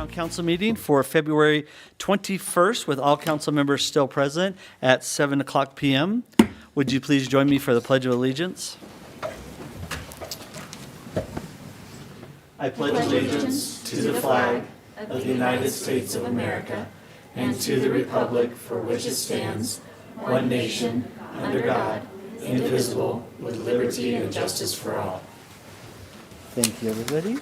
Town Council meeting for February 21st with all council members still present at 7 o'clock p.m. Would you please join me for the Pledge of Allegiance? I pledge allegiance to the flag of the United States of America and to the republic for which it stands, one nation, under God, indivisible, with liberty and justice for all. Thank you, everybody.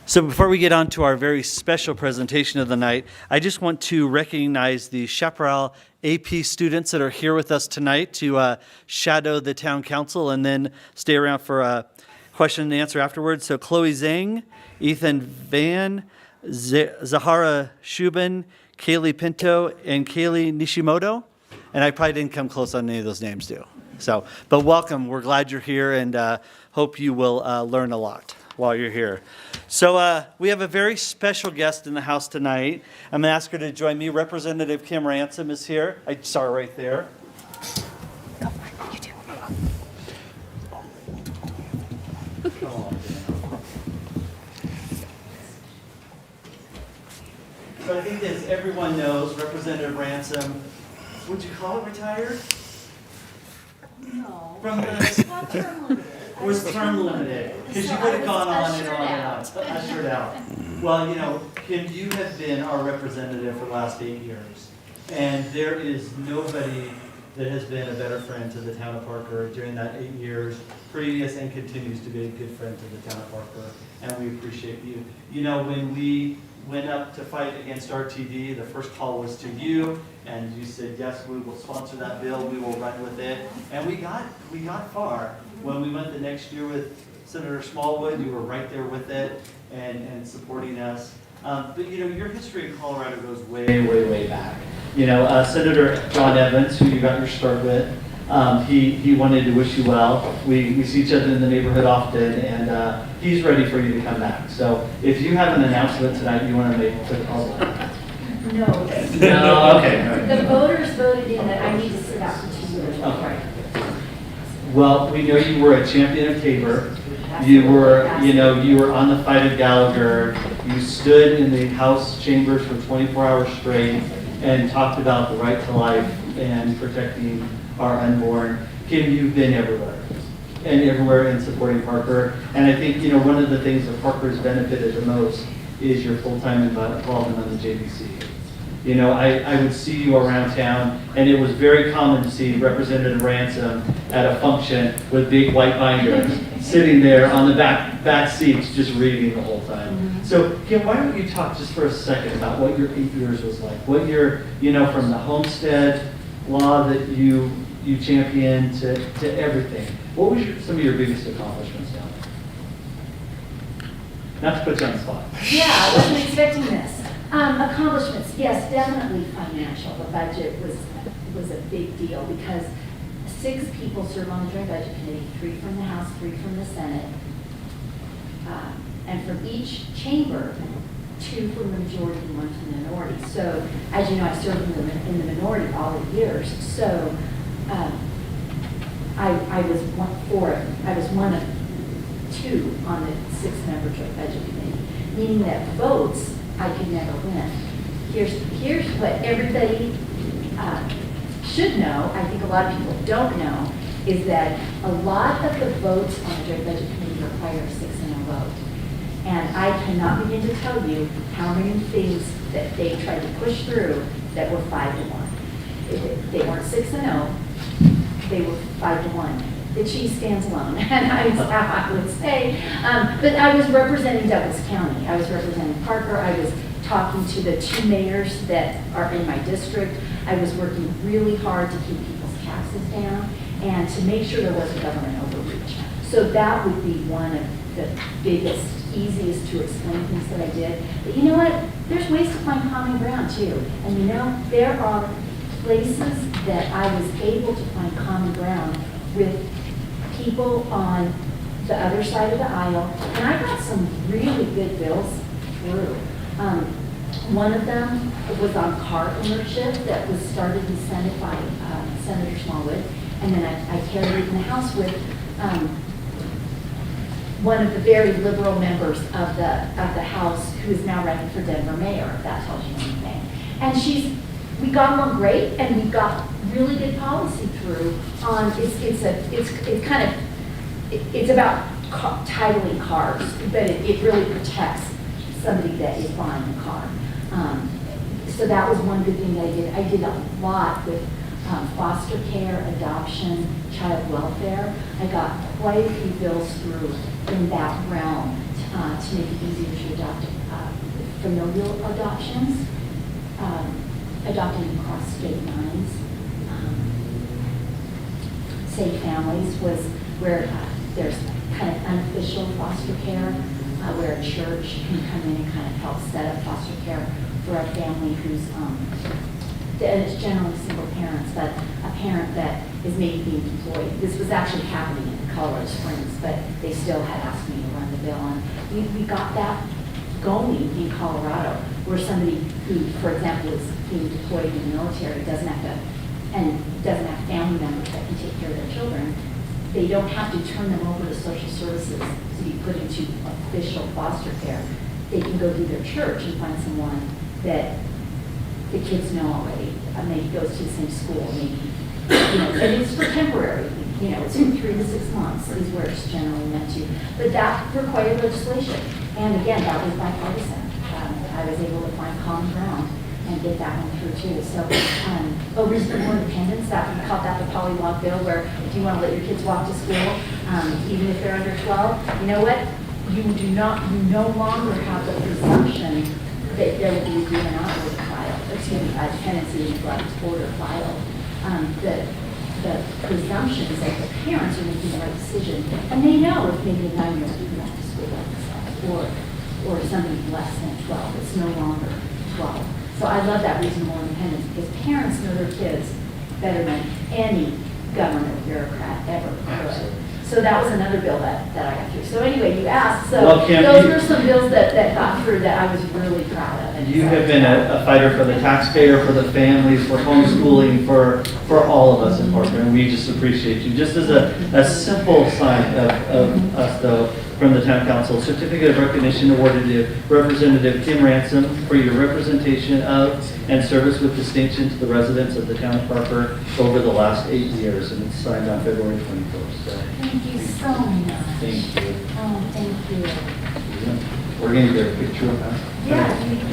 So before we get on to our very special presentation of the night, I just want to recognize the Chaparral AP students that are here with us tonight to shadow the town council and then stay around for a question and answer afterwards. So Chloe Zhang, Ethan Van, Zahara Shubin, Kaylee Pinto, and Kaylee Nishimoto. And I probably didn't come close on any of those names too. So, but welcome. We're glad you're here and hope you will learn a lot while you're here. So we have a very special guest in the house tonight. I'm going to ask her to join me. Representative Kim Ransom is here. I saw her right there. You do. So I think as everyone knows, Representative Ransom, would you call it retired? No. From the Not term limited. was term limited, because you would have gone on and on and on. Ushered out. Well, you know, Kim, you have been our representative for the last 8 years, and there is nobody that has been a better friend to the town of Parker during that 8 years, previous and continues to be a good friend to the town of Parker, and we appreciate you. You know, when we went up to fight against RTD, the first call was to you, and you said, yes, we will sponsor that bill, we will run with it, and we got far. When we went the next year with Senator Smallwood, you were right there with it and supporting us. But you know, your history in Colorado goes way, way, way back. You know, Senator John Evans, who you got your start with, he wanted to wish you well. We see each other in the neighborhood often, and he's ready for you to come back. So if you have an announcement tonight you want to make, click call. No. No, okay. The voters voted in that I need to sit out for 2 years. Okay. Well, we know you were a champion of Tabor. You were on the fight of Gallagher. You stood in the House chambers for 24 hours straight and talked about the right to life and protecting our unborn. Kim, you've been everywhere in supporting Parker. And I think, you know, one of the things that Parker has benefited the most is your full-time involvement on the JBC. You know, I would see you around town, and it was very common to see Representative Ransom at a function with big white binders, sitting there on the back seats just reading the whole time. Mm-hmm. So, Kim, why don't you talk just for a second about what your 8 years was like? What your, you know, from the homestead law that you championed to everything. What was some of your biggest accomplishments down there? Not to put you on the spot. Yeah, I wasn't expecting this. Accomplishments, yes, definitely financial. The budget was a big deal because 6 people serve on the Joint Budget Committee, 3 from the House, 3 from the Senate. And from each chamber, 2 from the majority and 1 from the minority. So, as you know, I served in the minority all the years. So, I was one of 2 on the 6-member Joint Budget Committee, meaning that votes I could never win. Here's what everybody should know. I think a lot of people don't know is that a lot of the votes on the Joint Budget Committee require a 6-0 vote. And I cannot begin to tell you how many things that they tried to push through that were 5-1. They weren't 6-0, they were 5-1. The cheese stands alone, and I would say. But I was representing Douglas County. I was representing Parker. I was talking to the 2 mayors that are in my district. I was working really hard to keep people's taxes down and to make sure there wasn't government overreach. So that would be one of the biggest, easiest to explain things that I did. But you know what? There's ways to find common ground too. And you know, there are places that I was able to find common ground with people on the other side of the aisle, and I got some really good bills through. One of them was on car ownership that was started in the Senate by Senator Smallwood, and then I carried it in the House with one of the very liberal members of the House who is now running for Denver mayor, if that tells you anything. And we got along great, and we got really good policy through on, it's about titling cars, but it really protects somebody that is buying a car. So that was one good thing that I did. I did a lot with foster care, adoption, child welfare. I got quite a few bills through in that realm to make it easier to adopt familial adoptions, adopting across state lines. Safe Families was where there's kind of unofficial foster care, where a church can come in and kind of help set up foster care for a family who's, and it's generally single parents, but a parent that is maybe being deployed. This was actually happening in Colorado Springs, but they still had asked me to run the bill. And we got that going in Colorado, where somebody who, for example, is being deployed in the military doesn't have family members that can take care of their children. They don't have to turn them over to social services to be put into official foster care. They can go through their church and find someone that the kids know already, maybe goes to the same school, maybe, and it's for temporary, it's from 3 to 6 months is where it's generally meant to. But that required legislation, and again, that was bipartisan. I was able to find common ground and get that one through too. So, reasonable independence, we called that the polywalk bill, where if you want to let your kids walk to school, even if they're under 12, you know what? You no longer have the presumption that there will be a juvenile order filed, a tenancy neglect order filed. The presumption is that the parents are making the right decision, and they know if maybe a 9-year-old can walk to school by themselves, or somebody less than 12. It's no longer 12. So I love that reasonable independence, because parents know their kids better than any government bureaucrat ever could. So that was another bill that I got through. So anyway, you asked, so Well, Kim, those were some bills that got through that I was really proud of. And You so- have been a fighter for the taxpayer, for the families, for homeschooling, for all of us in Parker, and we just appreciate you. Just as a simple sign of us, though, from the town council, certificate of recognition awarded to Representative Kim Ransom for your representation of and service with distinction to the residents of the town of Parker over the last 8 years, and it's signed on February 21st. So, Thank you so much. thank you. Oh, thank you. We're going to get a picture of that. Yeah. you can-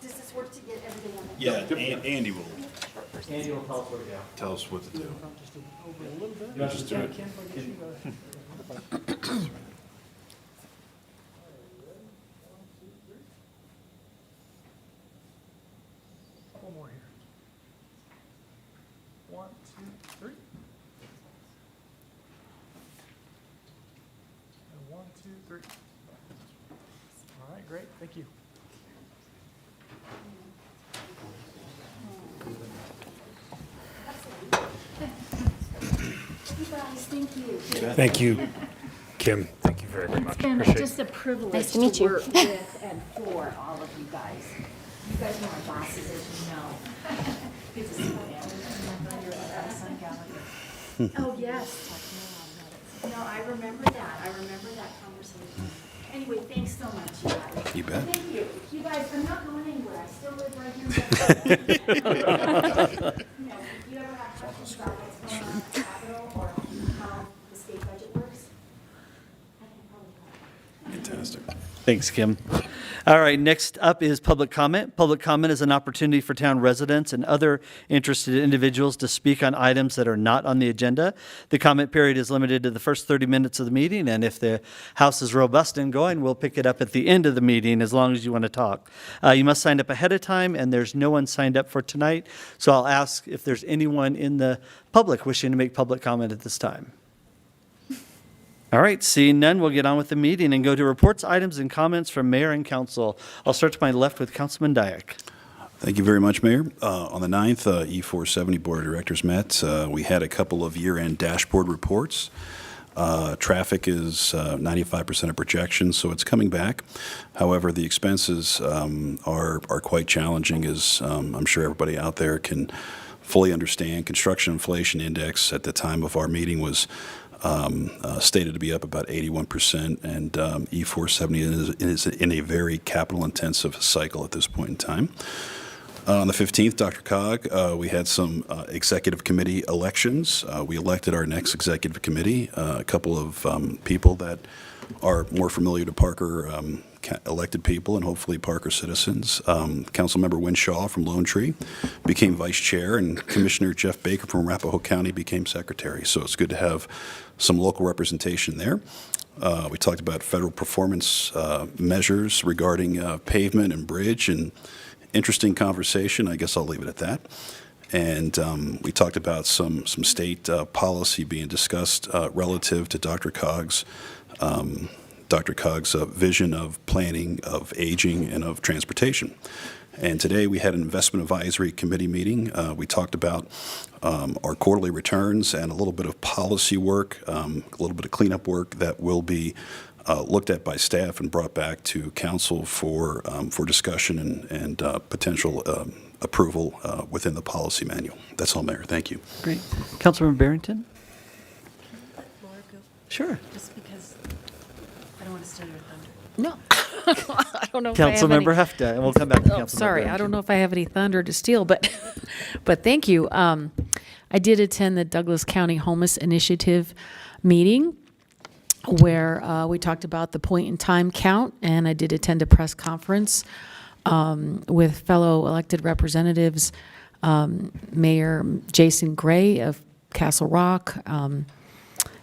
Does this work to get everything on the? Yeah, Andy will Andy will tell us where to go. tell us what to do. You want Just to do it. Couple more here. 1, 2, 3. And 1, 2, 3. All right, great. Thank you. You guys, thank you. Thank you, Kim. Thank you very, very much. It's been Appreciate just a privilege Nice to meet you. work with and for all of you guys. You guys are my bosses, as you know. Good to see you. Oh, yes. No, I remember that. I remember that conversation. Anyway, thanks so much, you guys. You bet. Thank you. You guys, I'm not going anywhere. I still live right here in Denver. You know, if you ever have questions about what's going on at the Capitol or how the state budget works, I can probably help. Fantastic. Thanks, Kim. All right, next up is public comment. Public comment is an opportunity for town residents and other interested individuals to speak on items that are not on the agenda. The comment period is limited to the first 30 minutes of the meeting, and if the House is robust and going, we'll pick it up at the end of the meeting as long as you want to talk. You must sign up ahead of time, and there's no one signed up for tonight, so I'll ask if there's anyone in the public wishing to make public comment at this time. All right, seeing none, we'll get on with the meeting and go to reports, items, and comments from mayor and council. I'll start to my left with Councilman Dyak. Thank you very much, Mayor. On the 9th, E470 Board of Directors met. We had a couple of year-end dashboard reports. Traffic is 95% of projections, so it's coming back. However, the expenses are quite challenging, as I'm sure everybody out there can fully understand. Construction inflation index at the time of our meeting was stated to be up about 81%, and E470 is in a very capital-intensive cycle at this point in time. On the 15th, DRCOG, we had some executive committee elections. We elected our next executive committee, a couple of people that are more familiar to Parker elected people and hopefully Parker citizens. Councilmember Wynn Shaw from Lone Tree became vice chair, and Commissioner Jeff Baker from Arapahoe County became secretary. So it's good to have some local representation there. We talked about federal performance measures regarding pavement and bridge, and interesting conversation. I guess I'll leave it at that. And we talked about some state policy being discussed relative to DRCOG's vision of planning, of aging, and of transportation. And today we had an investment advisory committee meeting. We talked about our quarterly returns and a little bit of policy work, a little bit of cleanup work that will be looked at by staff and brought back to council for discussion and potential approval within the policy manual. That's all, Mayor. Thank you. Great. Councilmember Barrington? Laura, go. Sure. Just because I don't want to steal your thunder. No. I don't know if I have any. Councilmember Hefta, and we'll come back to Oh, Councilmember sorry, I Barrington. don't know if I have any thunder to steal, but but thank you. I did attend the Douglas County Homeless Initiative meeting where we talked about the point in time count, and I did attend a press conference with fellow elected representatives, Mayor Jason Gray of Castle Rock,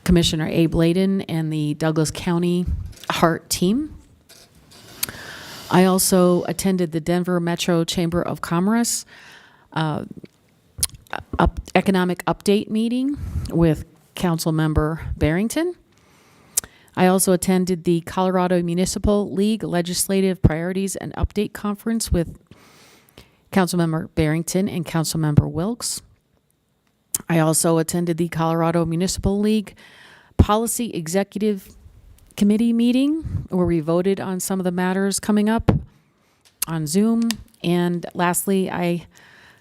Commissioner Abe Layden, and the Douglas County Heart team. I also attended the Denver Metro Chamber of Commerce economic update meeting with Councilmember Barrington. I also attended the Colorado Municipal League Legislative Priorities and Update Conference with Councilmember Barrington and Councilmember Wilkes. I also attended the Colorado Municipal League Policy Executive Committee meeting where we voted on some of the matters coming up on Zoom. And lastly, I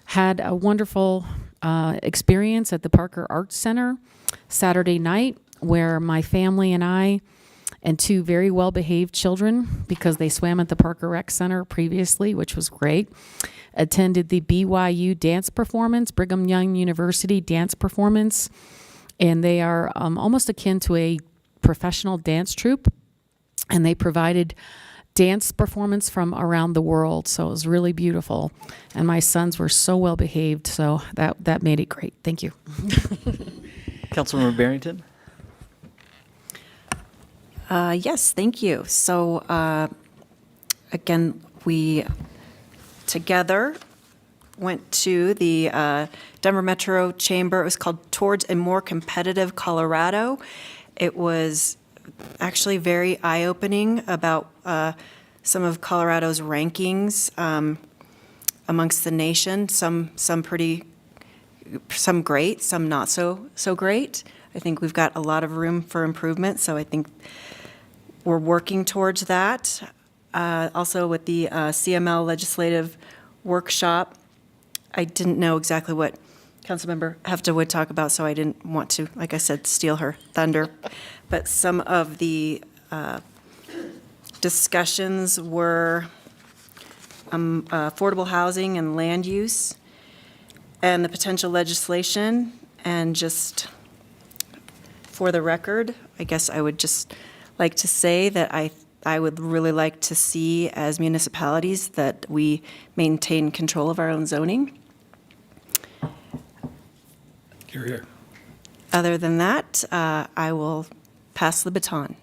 had a wonderful experience at the Parker Arts Center Saturday night where my family and I and two very well-behaved children, because they swam at the Parker Rec Center previously, which was great, attended the BYU dance performance, Brigham Young University dance performance. And they are almost akin to a professional dance troupe, and they provided dance performance from around the world. So it was really beautiful. And my sons were so well behaved, so that made it great. Thank you. Councilmember Barrington? Yes, thank you. So, again, we together went to the Denver Metro Chamber. It was called Towards a More Competitive Colorado. It was actually very eye-opening about some of Colorado's rankings amongst the nation. Some great, some not so great. I think we've got a lot of room for improvement, so I think we're working towards that. Also with the CML legislative workshop, I didn't know exactly what Councilmember Hefta would talk about, so I didn't want to, like I said, steal her thunder. But some of the discussions were affordable housing and land use and the potential legislation. And just for the record, I guess I would just like to say that I would really like to see as municipalities that we maintain control of our own zoning. Hear, hear. Other than that, I will pass the baton.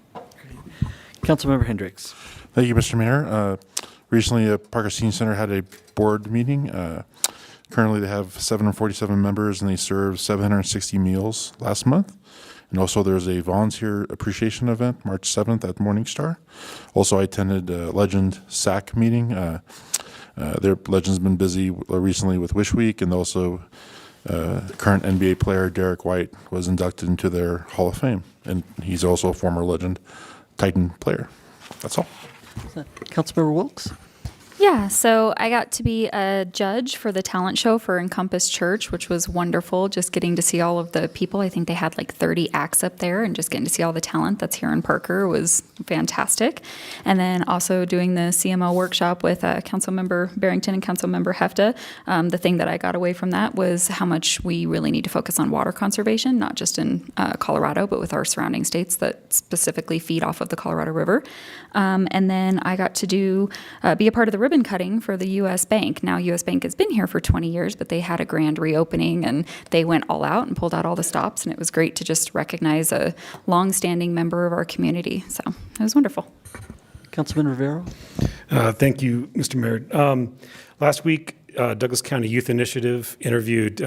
Councilmember Hendricks? Thank you, Mr. Mayor. Recently, Parker Senior Center had a board meeting. Currently, they have 747 members, and they served 760 meals last month. And also, there's a volunteer appreciation event March 7th at Morningstar. Also, I attended Legend SAC meeting. Their Legend's been busy recently with Wish Week, and also current NBA player Derek White was inducted into their Hall of Fame, and he's also a former Legend Titan player. That's all. Councilmember Wilkes? Yeah, so I got to be a judge for the talent show for Encompass Church, which was wonderful. Just getting to see all of the people. I think they had like 30 acts up there, and just getting to see all the talent that's here in Parker was fantastic. And then also doing the CML workshop with Councilmember Barrington and Councilmember Hefta. The thing that I got away from that was how much we really need to focus on water conservation, not just in Colorado, but with our surrounding states that specifically feed off of the Colorado River. And then I got to be a part of the ribbon cutting for the U.S. Bank. Now, U.S. Bank has been here for 20 years, but they had a grand reopening, and they went all out and pulled out all the stops, and it was great to just recognize a longstanding member of our community. So it was wonderful. Councilman Rivera? Thank you, Mr. Mayor. Last week, Douglas County Youth Initiative interviewed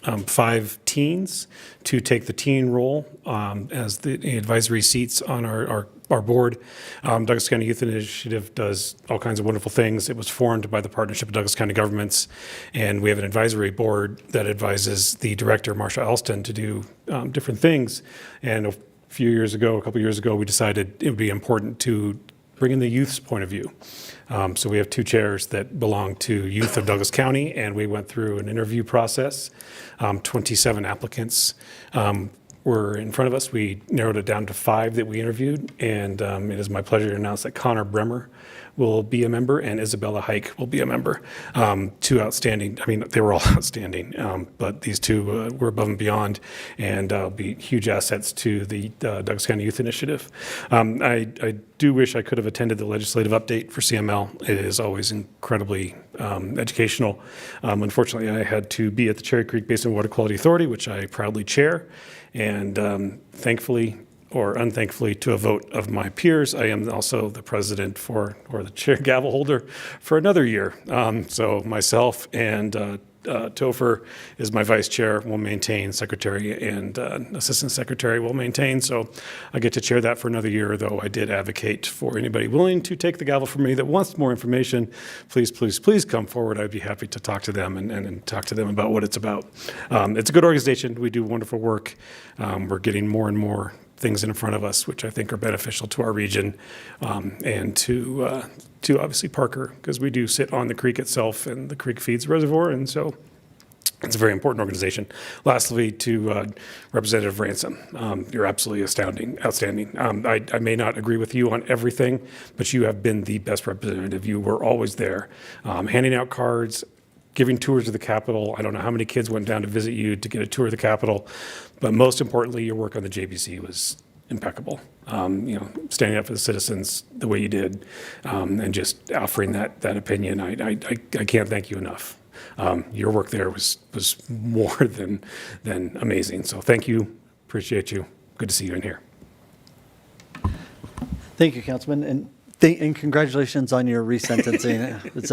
5 teens to take the teen role as the advisory seats on our board. Douglas County Youth Initiative does all kinds of wonderful things. It was formed by the Partnership of Douglas County Governments, and we have an advisory board that advises the director, Marsha Elston, to do different things. And a couple years ago, we decided it would be important to bring in the youth's point of view. So we have 2 chairs that belong to youth of Douglas County, and we went through an interview process. 27 applicants were in front of us. We narrowed it down to 5 that we interviewed, and it is my pleasure to announce that Connor Bremer will be a member and Isabella Hike will be a member. 2 outstanding, they were all outstanding, but these 2 were above and beyond, and be huge assets to the Douglas County Youth Initiative. I do wish I could have attended the legislative update for CML. It is always incredibly educational. Unfortunately, I had to be at the Cherry Creek Basin Water Quality Authority, which I proudly chair, and thankfully, or unthankfully, to a vote of my peers, I am also the president or the chair gavel holder for another year. So myself and Topher is my vice chair, will maintain, secretary and assistant secretary will maintain. So I get to chair that for another year, though I did advocate for anybody willing to take the gavel from me that wants more information. Please, please, please come forward. I'd be happy to talk to them and talk to them about what it's about. It's a good organization. We do wonderful work. We're getting more and more things in front of us, which I think are beneficial to our region and to obviously Parker, because we do sit on the creek itself, and the creek feeds the reservoir, and so it's a very important organization. Lastly, to Representative Ransom, you're absolutely outstanding. I may not agree with you on everything, but you have been the best representative. You were always there, handing out cards, giving tours of the Capitol. I don't know how many kids went down to visit you to get a tour of the Capitol, but most importantly, your work on the JBC was impeccable. Standing up for the citizens the way you did, and just offering that opinion. I can't thank you enough. Your work there was more than amazing. So thank you, appreciate you. Good to see you in here. Thank you, Councilman, and congratulations on your resentencing. It's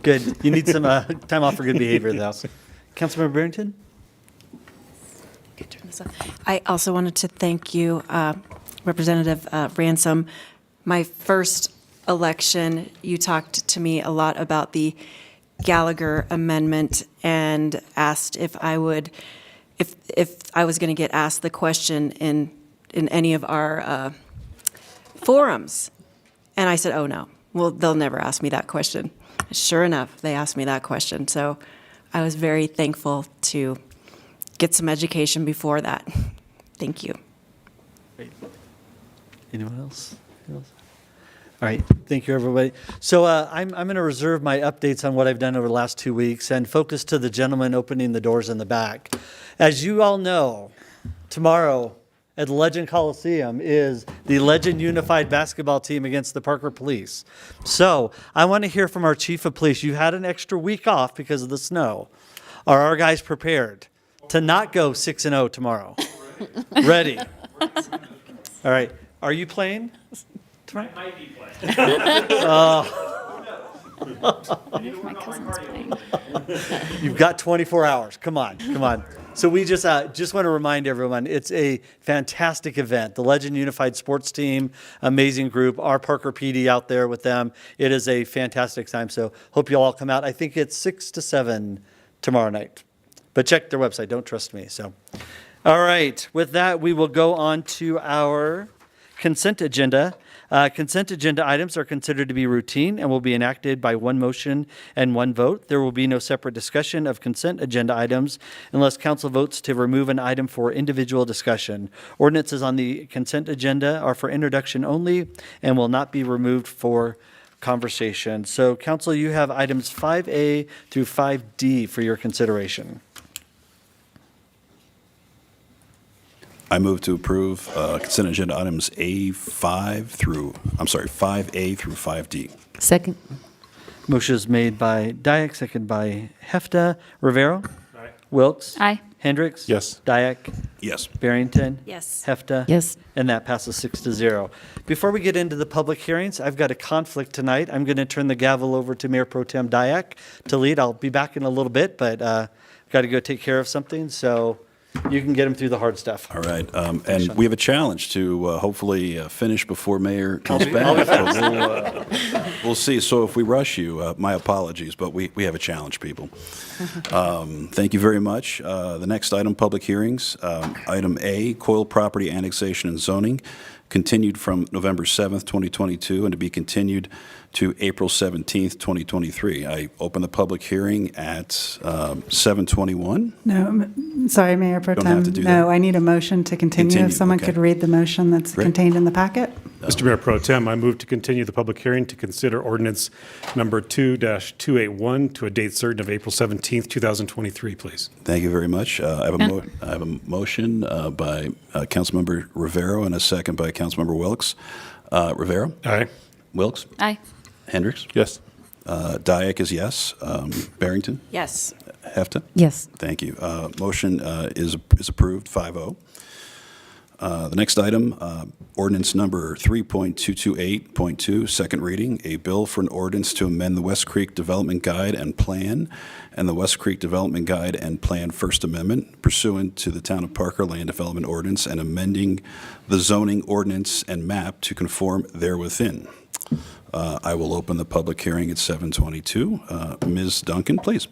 good. You need some time off for good behavior, though. Councilmember Barrington? I also wanted to thank you, Representative Ransom. My first election, you talked to me a lot about the Gallagher Amendment and asked if I was going to get asked the question in any of our forums. And I said, oh, no. Well, they'll never ask me that question. Sure enough, they asked me that question. So I was very thankful to get some education before that. Thank you. Great. Anyone else? All right. Thank you, everybody. So I'm going to reserve my updates on what I've done over the last 2 weeks and focus to the gentleman opening the doors in the back. As you all know, tomorrow at the Legend Coliseum is the Legend Unified basketball team against the Parker Police. So I want to hear from our chief of police. You had an extra week off because of the snow. Are our guys prepared to not go 6-0 tomorrow? Ready? All right. Are you playing tomorrow? I might be playing. My cousin's playing. You've got 24 hours. Come on. So we just want to remind everyone, it's a fantastic event. The Legend Unified Sports Team, amazing group. Our Parker PD out there with them. It is a fantastic time. So hope you all come out. I think it's 6 to 7 tomorrow night. But check their website. Don't trust me. So, all right. With that, we will go on to our consent agenda. Consent agenda items are considered to be routine and will be enacted by one motion and one vote. There will be no separate discussion of consent agenda items unless council votes to remove an item for individual discussion. Ordinances on the consent agenda are for introduction only and will not be removed for conversation. So council, you have items 5A through 5D for your consideration. I move to approve consent agenda items A5 through, 5A through 5D. Second. Motion is made by Dyak, second by Hefta. Rivera? Aye. Wilks? Aye. Hendricks? Yes. Dyak? Yes. Barrington? Yes. Hefta? Yes. And that passes 6-0. Before we get into the public hearings, I've got a conflict tonight. I'm going to turn the gavel over to Mayor Pro Tem Dyak to lead. I'll be back in a little bit, but got to go take care of something, so you can get him through the hard stuff. All right, and we have a challenge to hopefully finish before Mayor comes back. But we'll see. So if we rush you, my apologies, but we have a challenge, people. Thank you very much. The next item, public hearings. Item A, Coyle Property Annexation and Zoning, continued from November 7th, 2022, and to be continued to April 17th, 2023. I open the public hearing at 7:21. No, sorry, Mayor Pro Don't have Tem. to do No, that. I need a motion to continue. Continue, If someone okay. could read the motion that's Great. contained in the packet. Mr. Mayor Pro Tem, I move to continue the public hearing to consider ordinance number 2-281 to a date certain of April 17th, 2023, please. Thank you very much. I have a motion by Councilmember Rivera and a second by Councilmember Wilks. Rivera? Aye. Wilks? Aye. Hendricks? Yes. Dyak is yes. Barrington? Yes. Hefta? Yes. Thank you. Motion is approved, 5-0. The next item, ordinance number 3.228.2, second reading, a bill for an ordinance to amend the West Creek Development Guide and Plan and the West Creek Development Guide and Plan First Amendment pursuant to the Town of Parker Land Development Ordinance and amending the zoning ordinance and map to conform therewithin. I will open the public hearing at 7:22. Ms. Duncan, please.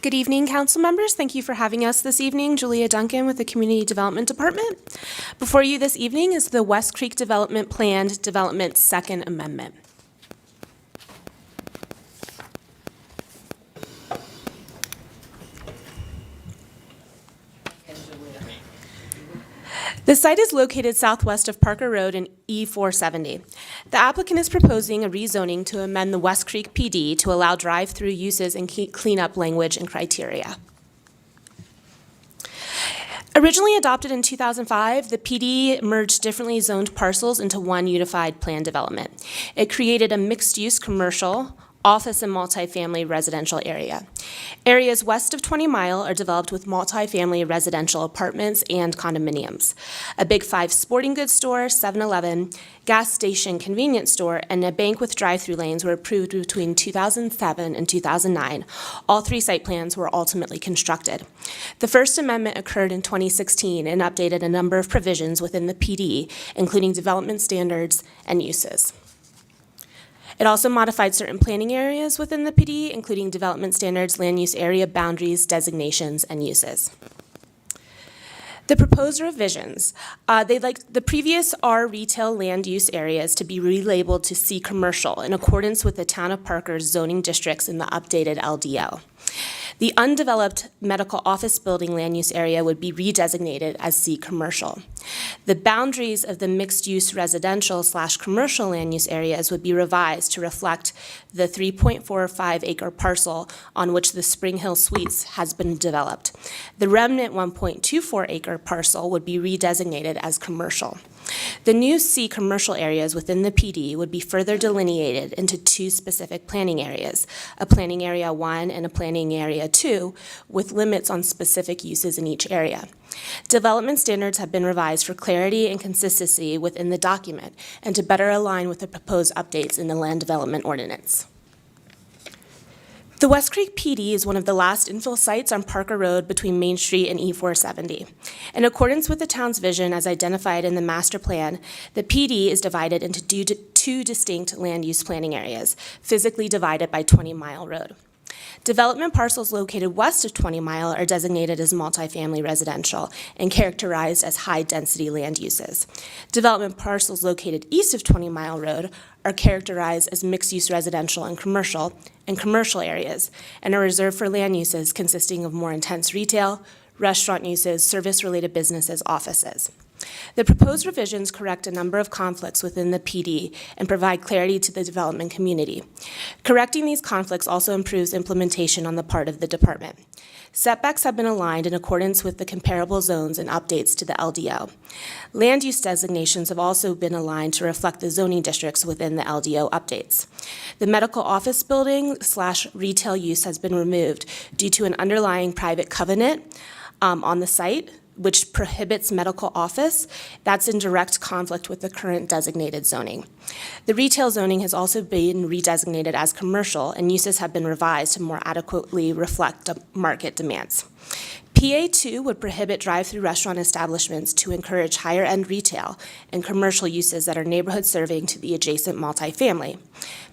Good evening, council members. Thank you for having us this evening. Julia Duncan with the Community Development Department. Before you this evening is the West Creek Development Planned Development Second Amendment. The site is located southwest of Parker Road and E470. The applicant is proposing a rezoning to amend the West Creek PD to allow drive-through uses and cleanup language and criteria. Originally adopted in 2005, the PD merged differently zoned parcels into one unified plan development. It created a mixed-use commercial, office, and multifamily residential area. Areas west of 20 Mile are developed with multifamily residential apartments and condominiums. A Big Five sporting goods store, 7-Eleven, gas station, convenience store, and a bank with drive-through lanes were approved between 2007 and 2009. All three site plans were ultimately constructed. The First Amendment occurred in 2016 and updated a number of provisions within the PD, including development standards and uses. It also modified certain planning areas within the PD, including development standards, land use area boundaries, designations, and uses. The proposed revisions, they'd like the previous R retail land use areas to be relabeled to C commercial in accordance with the Town of Parker's zoning districts in the updated LDO. The undeveloped medical office building land use area would be redesignated as C commercial. The boundaries of the mixed-use residential/commercial land use areas would be revised to reflect the 3.45-acre parcel on which the Spring Hill Suites has been developed. The remnant 1.24-acre parcel would be redesignated as commercial. The new C commercial areas within the PD would be further delineated into two specific planning areas, a planning area 1 and a planning area 2, with limits on specific uses in each area. Development standards have been revised for clarity and consistency within the document and to better align with the proposed updates in the land development ordinance. The West Creek PD is one of the last infill sites on Parker Road between Main Street and E470. In accordance with the town's vision as identified in the master plan, the PD is divided into two distinct land use planning areas, physically divided by 20 Mile Road. Development parcels located west of 20 Mile are designated as multifamily residential and characterized as high-density land uses. Development parcels located east of 20 Mile Road are characterized as mixed-use residential and commercial areas, and are reserved for land uses consisting of more intense retail, restaurant uses, service-related businesses, offices. The proposed revisions correct a number of conflicts within the PD and provide clarity to the development community. Correcting these conflicts also improves implementation on the part of the department. Setbacks have been aligned in accordance with the comparable zones and updates to the LDO. Land use designations have also been aligned to reflect the zoning districts within the LDO updates. The medical office building / retail use has been removed due to an underlying private covenant on the site, which prohibits medical office. That's in direct conflict with the current designated zoning. The retail zoning has also been redesignated as commercial, and uses have been revised to more adequately reflect market demands. PA2 would prohibit drive-through restaurant establishments to encourage higher-end retail and commercial uses that are neighborhood serving to the adjacent multifamily.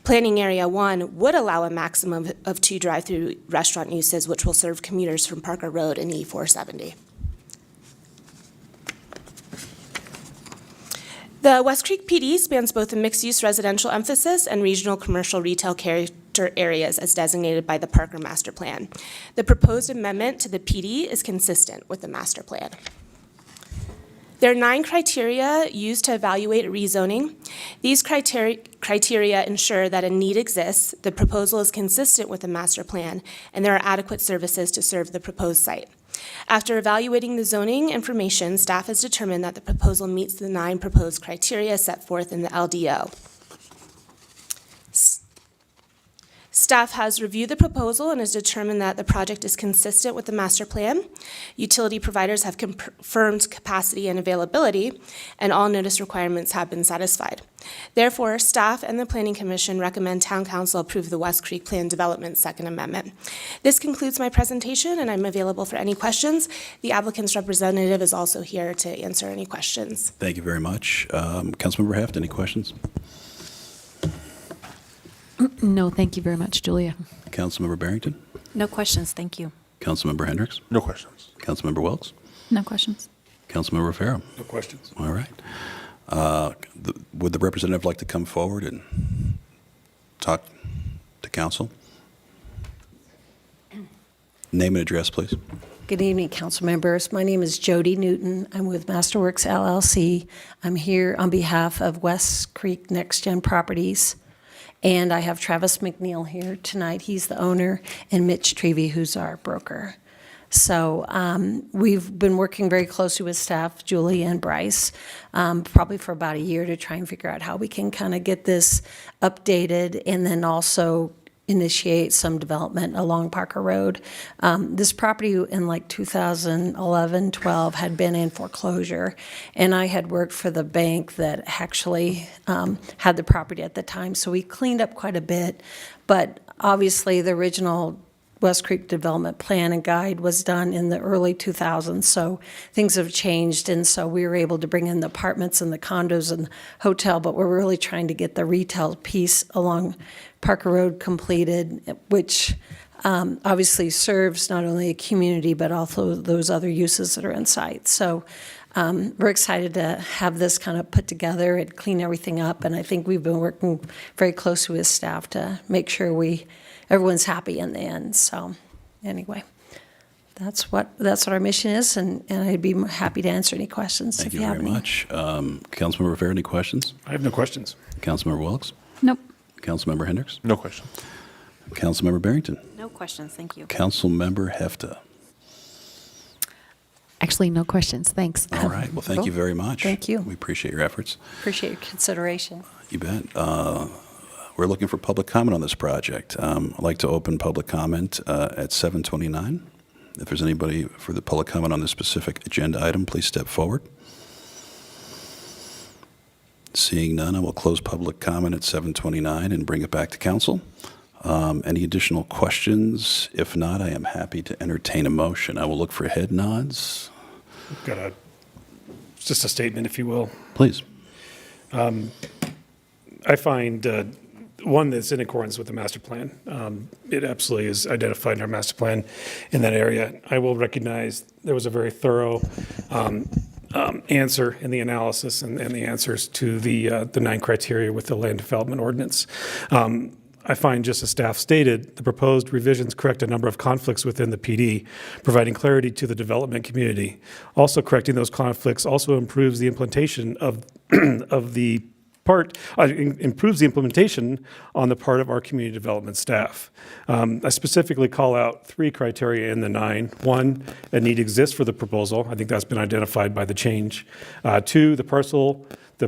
Planning Area 1 would allow a maximum of 2 drive-through restaurant uses, which will serve commuters from Parker Road and E470. The West Creek PD spans both a mixed-use residential emphasis and regional commercial retail character areas as designated by the Parker Master Plan. The proposed amendment to the PD is consistent with the master plan. There are 9 criteria used to evaluate rezoning. These criteria ensure that a need exists, the proposal is consistent with the master plan, and there are adequate services to serve the proposed site. After evaluating the zoning information, staff has determined that the proposal meets the 9 proposed criteria set forth in the LDO. Staff has reviewed the proposal and has determined that the project is consistent with the master plan. Utility providers have confirmed capacity and availability, and all notice requirements have been satisfied. Therefore, staff and the Planning Commission recommend Town Council approve the West Creek Plan Development Second Amendment. This concludes my presentation, and I'm available for any questions. The applicant's representative is also here to answer any questions. Thank you very much. Councilmember Heft, any questions? No, thank you very much, Julia. Councilmember Barrington? No questions, thank you. Councilmember Hendricks? No questions. Councilmember Wilkes? No questions. Councilmember Farrow? No questions. All right. Would the representative like to come forward and talk to council? Name and address, please. Good evening, council members. My name is Jody Newton. I'm with Masterworks LLC. I'm here on behalf of West Creek Next Gen Properties. And I have Travis McNeil here tonight. He's the owner, and Mitch Trevey, who's our broker. So we've been working very closely with staff, Julie and Bryce, probably for about a year to try and figure out how we can kind of get this updated and then also initiate some development along Parker Road. This property in like 2011-12 had been in foreclosure, and I had worked for the bank that actually had the property at the time, so we cleaned up quite a bit. But obviously, the original West Creek Development Plan and Guide was done in the early 2000s, so things have changed, and so we were able to bring in the apartments and the condos and hotel, but we're really trying to get the retail piece along Parker Road completed, which obviously serves not only the community, but also those other uses that are in sight. So we're excited to have this kind of put together and clean everything up, and I think we've been working very closely with staff to make sure everyone's happy in the end. So anyway, that's what our mission is, and I'd be happy to answer any questions if you have any. Thank you very much. Councilmember Rivera, any questions? I have no questions. Councilmember Wilkes? Nope. Councilmember Hendricks? No questions. Councilmember Barrington? No questions, thank you. Councilmember Hefta? Actually, no questions. Thanks. All right. Well, thank you very much. Thank you. We appreciate your efforts. Appreciate your consideration. You bet. We're looking for public comment on this project. I'd like to open public comment at 7:29. If there's anybody for the public comment on this specific agenda item, please step forward. Seeing none, I will close public comment at 7:29 and bring it back to council. Any additional questions? If not, I am happy to entertain a motion. I will look for head nods. Got just a statement, if you will. Please. I find one that's in accordance with the master plan. It absolutely is identified in our master plan in that area. I will recognize there was a very thorough answer in the analysis and the answers to the 9 criteria with the land development ordinance. I find, just as staff stated, the proposed revisions correct a number of conflicts within the PD, providing clarity to the development community. Also correcting those conflicts also improves the implementation of the part, improves the implementation on the part of our community development staff. I specifically call out 3 criteria in the 9. 1, a need exists for the proposal. I think that's been identified by the change. 2, the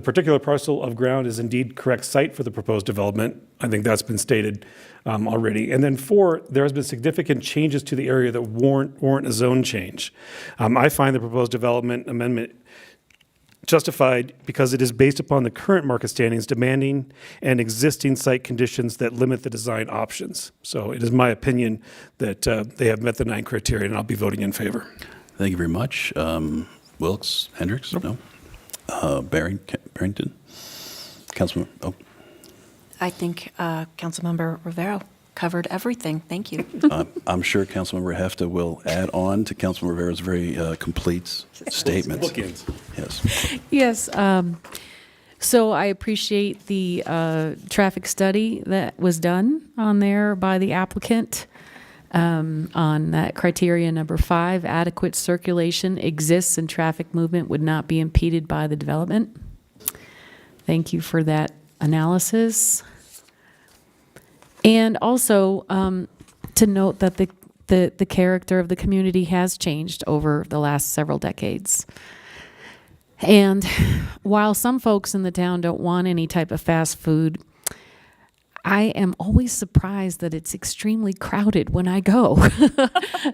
particular parcel of ground is indeed correct site for the proposed development. I think that's been stated already. And then 4, there has been significant changes to the area that warrant a zone change. I find the proposed development amendment justified because it is based upon the current market standings demanding and existing site conditions that limit the design options. So it is my opinion that they have met the 9 criteria, and I'll be voting in favor. Thank you very much. Wilkes, Hendricks? No. Barrington? Councilman, I think Councilmember Rivera covered everything. Thank you. I'm sure Councilmember Hefta will add on to Councilmember Rivera's very complete statements. Bookends. Yes. Yes. So I appreciate the traffic study that was done on there by the applicant on that criteria number 5. Adequate circulation exists and traffic movement would not be impeded by the development. Thank you for that analysis. And also to note that the character of the community has changed over the last several decades. And while some folks in the town don't want any type of fast food, I am always surprised that it's extremely crowded when I go.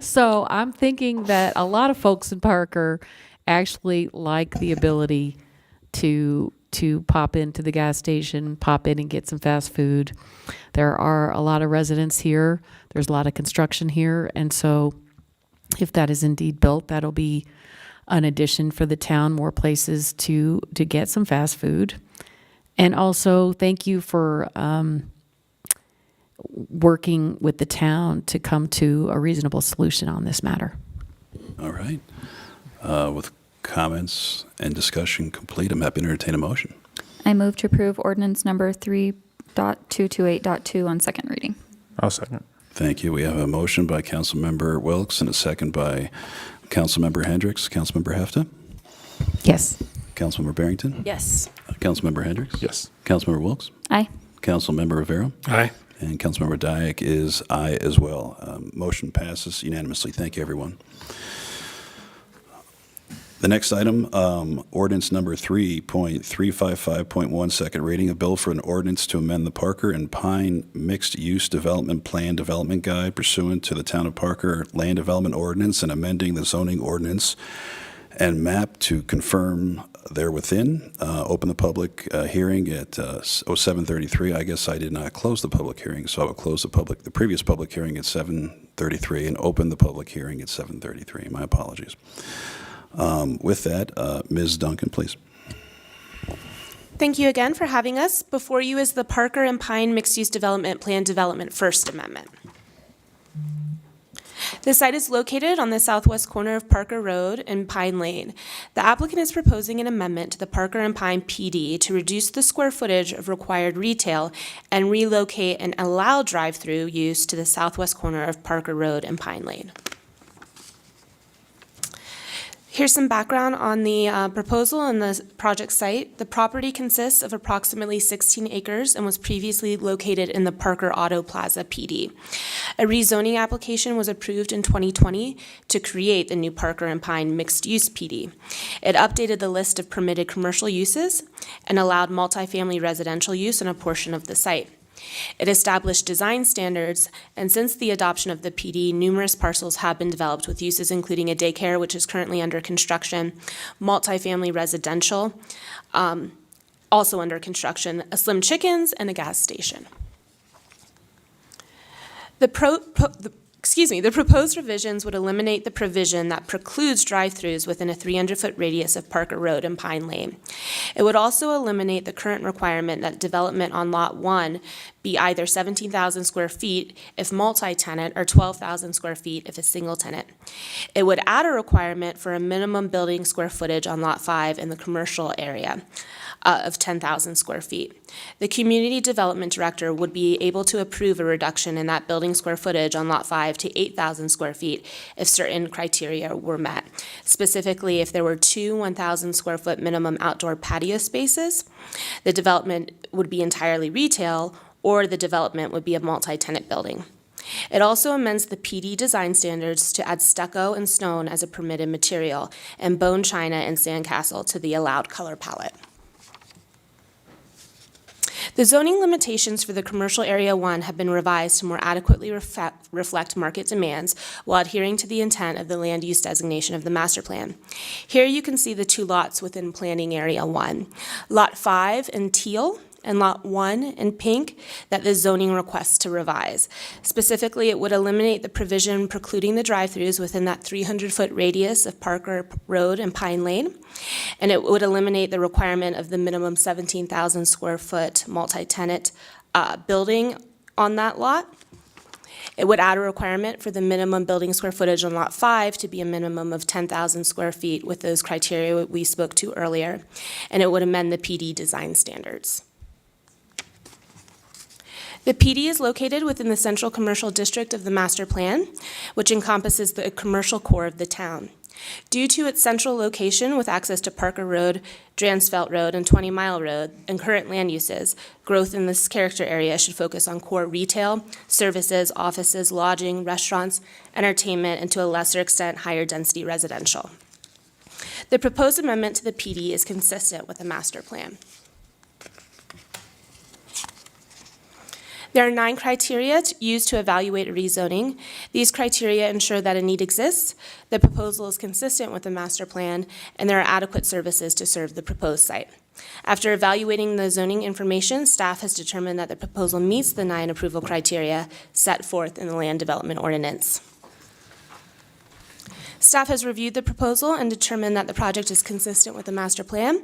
So I'm thinking that a lot of folks in Parker actually like the ability to pop into the gas station, pop in and get some fast food. There are a lot of residents here. There's a lot of construction here. And so if that is indeed built, that'll be an addition for the town, more places to get some fast food. And also thank you for working with the town to come to a reasonable solution on this matter. All right. With comments and discussion complete, I'm happy to entertain a motion. I move to approve ordinance number 3.228.2 on second reading. I'll second. Thank you. We have a motion by Councilmember Wilkes and a second by Councilmember Hendricks. Councilmember Hefta? Yes. Councilmember Barrington? Yes. Councilmember Hendricks? Yes. Councilmember Wilkes? Aye. Councilmember Rivera? Aye. And Councilmember Dyak is aye as well. Motion passes unanimously. Thank you, everyone. The next item, ordinance number 3.355.1, second reading, a bill for an ordinance to amend the Parker and Pine Mixed-Use Development Plan Development Guide pursuant to the Town of Parker Land Development Ordinance and amending the zoning ordinance and map to confirm therewithin. Open the public hearing at 7:33. I guess I did not close the public hearing, so I will close the previous public hearing at 7:33 and open the public hearing at 7:33. My apologies. With that, Ms. Duncan, please. Thank you again for having us. Before you is the Parker and Pine Mixed-Use Development Plan Development First Amendment. The site is located on the southwest corner of Parker Road and Pine Lane. The applicant is proposing an amendment to the Parker and Pine PD to reduce the square footage of required retail and relocate and allow drive-through use to the southwest corner of Parker Road and Pine Lane. Here's some background on the proposal and the project site. The property consists of approximately 16 acres and was previously located in the Parker Auto Plaza PD. A rezoning application was approved in 2020 to create the new Parker and Pine Mixed-Use PD. It updated the list of permitted commercial uses and allowed multifamily residential use on a portion of the site. It established design standards, and since the adoption of the PD, numerous parcels have been developed with uses including a daycare, which is currently under construction, multifamily residential, also under construction, a Slim Chickens, and a gas station. The The proposed revisions would eliminate the provision that precludes drive-throughs within a 300-foot radius of Parker Road and Pine Lane. It would also eliminate the current requirement that development on Lot 1 be either 17,000 square feet if multi-tenant or 12,000 square feet if a single tenant. It would add a requirement for a minimum building square footage on Lot 5 in the commercial area of 10,000 square feet. The community development director would be able to approve a reduction in that building square footage on Lot 5 to 8,000 square feet if certain criteria were met. Specifically, if there were two 1,000 square foot minimum outdoor patio spaces, the development would be entirely retail, or the development would be a multi-tenant building. It also amends the PD design standards to add stucco and stone as a permitted material, and bone china and sandcastle to the allowed color palette. The zoning limitations for the commercial area 1 have been revised to more adequately reflect market demands while adhering to the intent of the land use designation of the master plan. Here you can see the two lots within planning area 1. Lot 5 in teal and Lot 1 in pink that the zoning requests to revise. Specifically, it would eliminate the provision precluding the drive-throughs within that 300-foot radius of Parker Road and Pine Lane, and it would eliminate the requirement of the minimum 17,000 square foot multi-tenant building on that lot. It would add a requirement for the minimum building square footage on Lot 5 to be a minimum of 10,000 square feet with those criteria we spoke to earlier, and it would amend the PD design standards. The PD is located within the central commercial district of the master plan, which encompasses the commercial core of the town. Due to its central location with access to Parker Road, Dransfeld Road, and 20 Mile Road, and current land uses, growth in this character area should focus on core retail, services, offices, lodging, restaurants, entertainment, and to a lesser extent, higher density residential. The proposed amendment to the PD is consistent with the master plan. There are 9 criteria used to evaluate a rezoning. These criteria ensure that a need exists, the proposal is consistent with the master plan, and there are adequate services to serve the proposed site. After evaluating the zoning information, staff has determined that the proposal meets the 9 approval criteria set forth in the land development ordinance. Staff has reviewed the proposal and determined that the project is consistent with the master plan.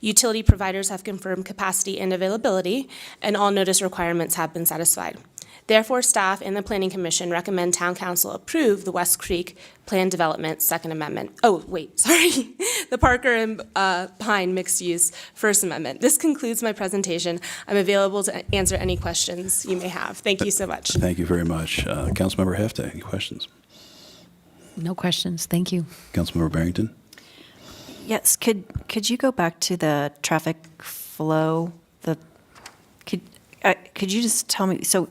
Utility providers have confirmed capacity and availability, and all notice requirements have been satisfied. Therefore, staff and the Planning Commission recommend Town Council approve the West Creek Plan Development Second Amendment. The Parker and Pine Mixed Use First Amendment. This concludes my presentation. I'm available to answer any questions you may have. Thank you so much. Thank you very much. Councilmember Hefta, any questions? No questions. Thank you. Councilmember Barrington? Yes, could you go back to the traffic flow? Could you just tell me, so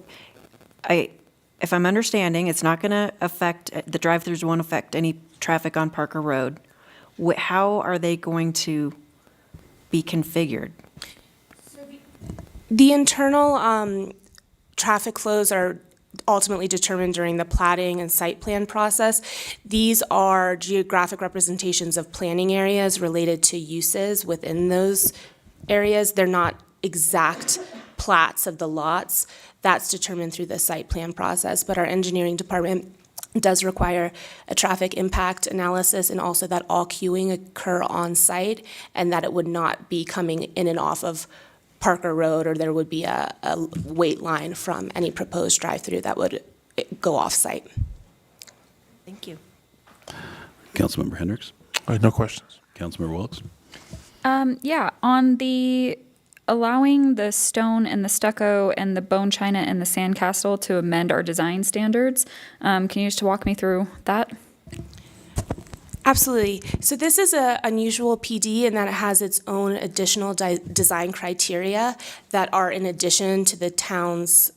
if I'm understanding, it's not going to affect, the drive-throughs won't affect any traffic on Parker Road. How are they going to be configured? The internal traffic flows are ultimately determined during the platting and site plan process. These are geographic representations of planning areas related to uses within those areas. They're not exact plats of the lots. That's determined through the site plan process, but our engineering department does require a traffic impact analysis and also that all queuing occur on site and that it would not be coming in and off of Parker Road, or there would be a wait line from any proposed drive-through that would go off-site. Thank you. Councilmember Hendricks? No questions. Councilmember Wilkes? Yeah, on the allowing the stone and the stucco and the bone china and the sandcastle to amend our design standards, can you just walk me through that? Absolutely. So this is an unusual PD in that it has its own additional design criteria that are in addition to the town's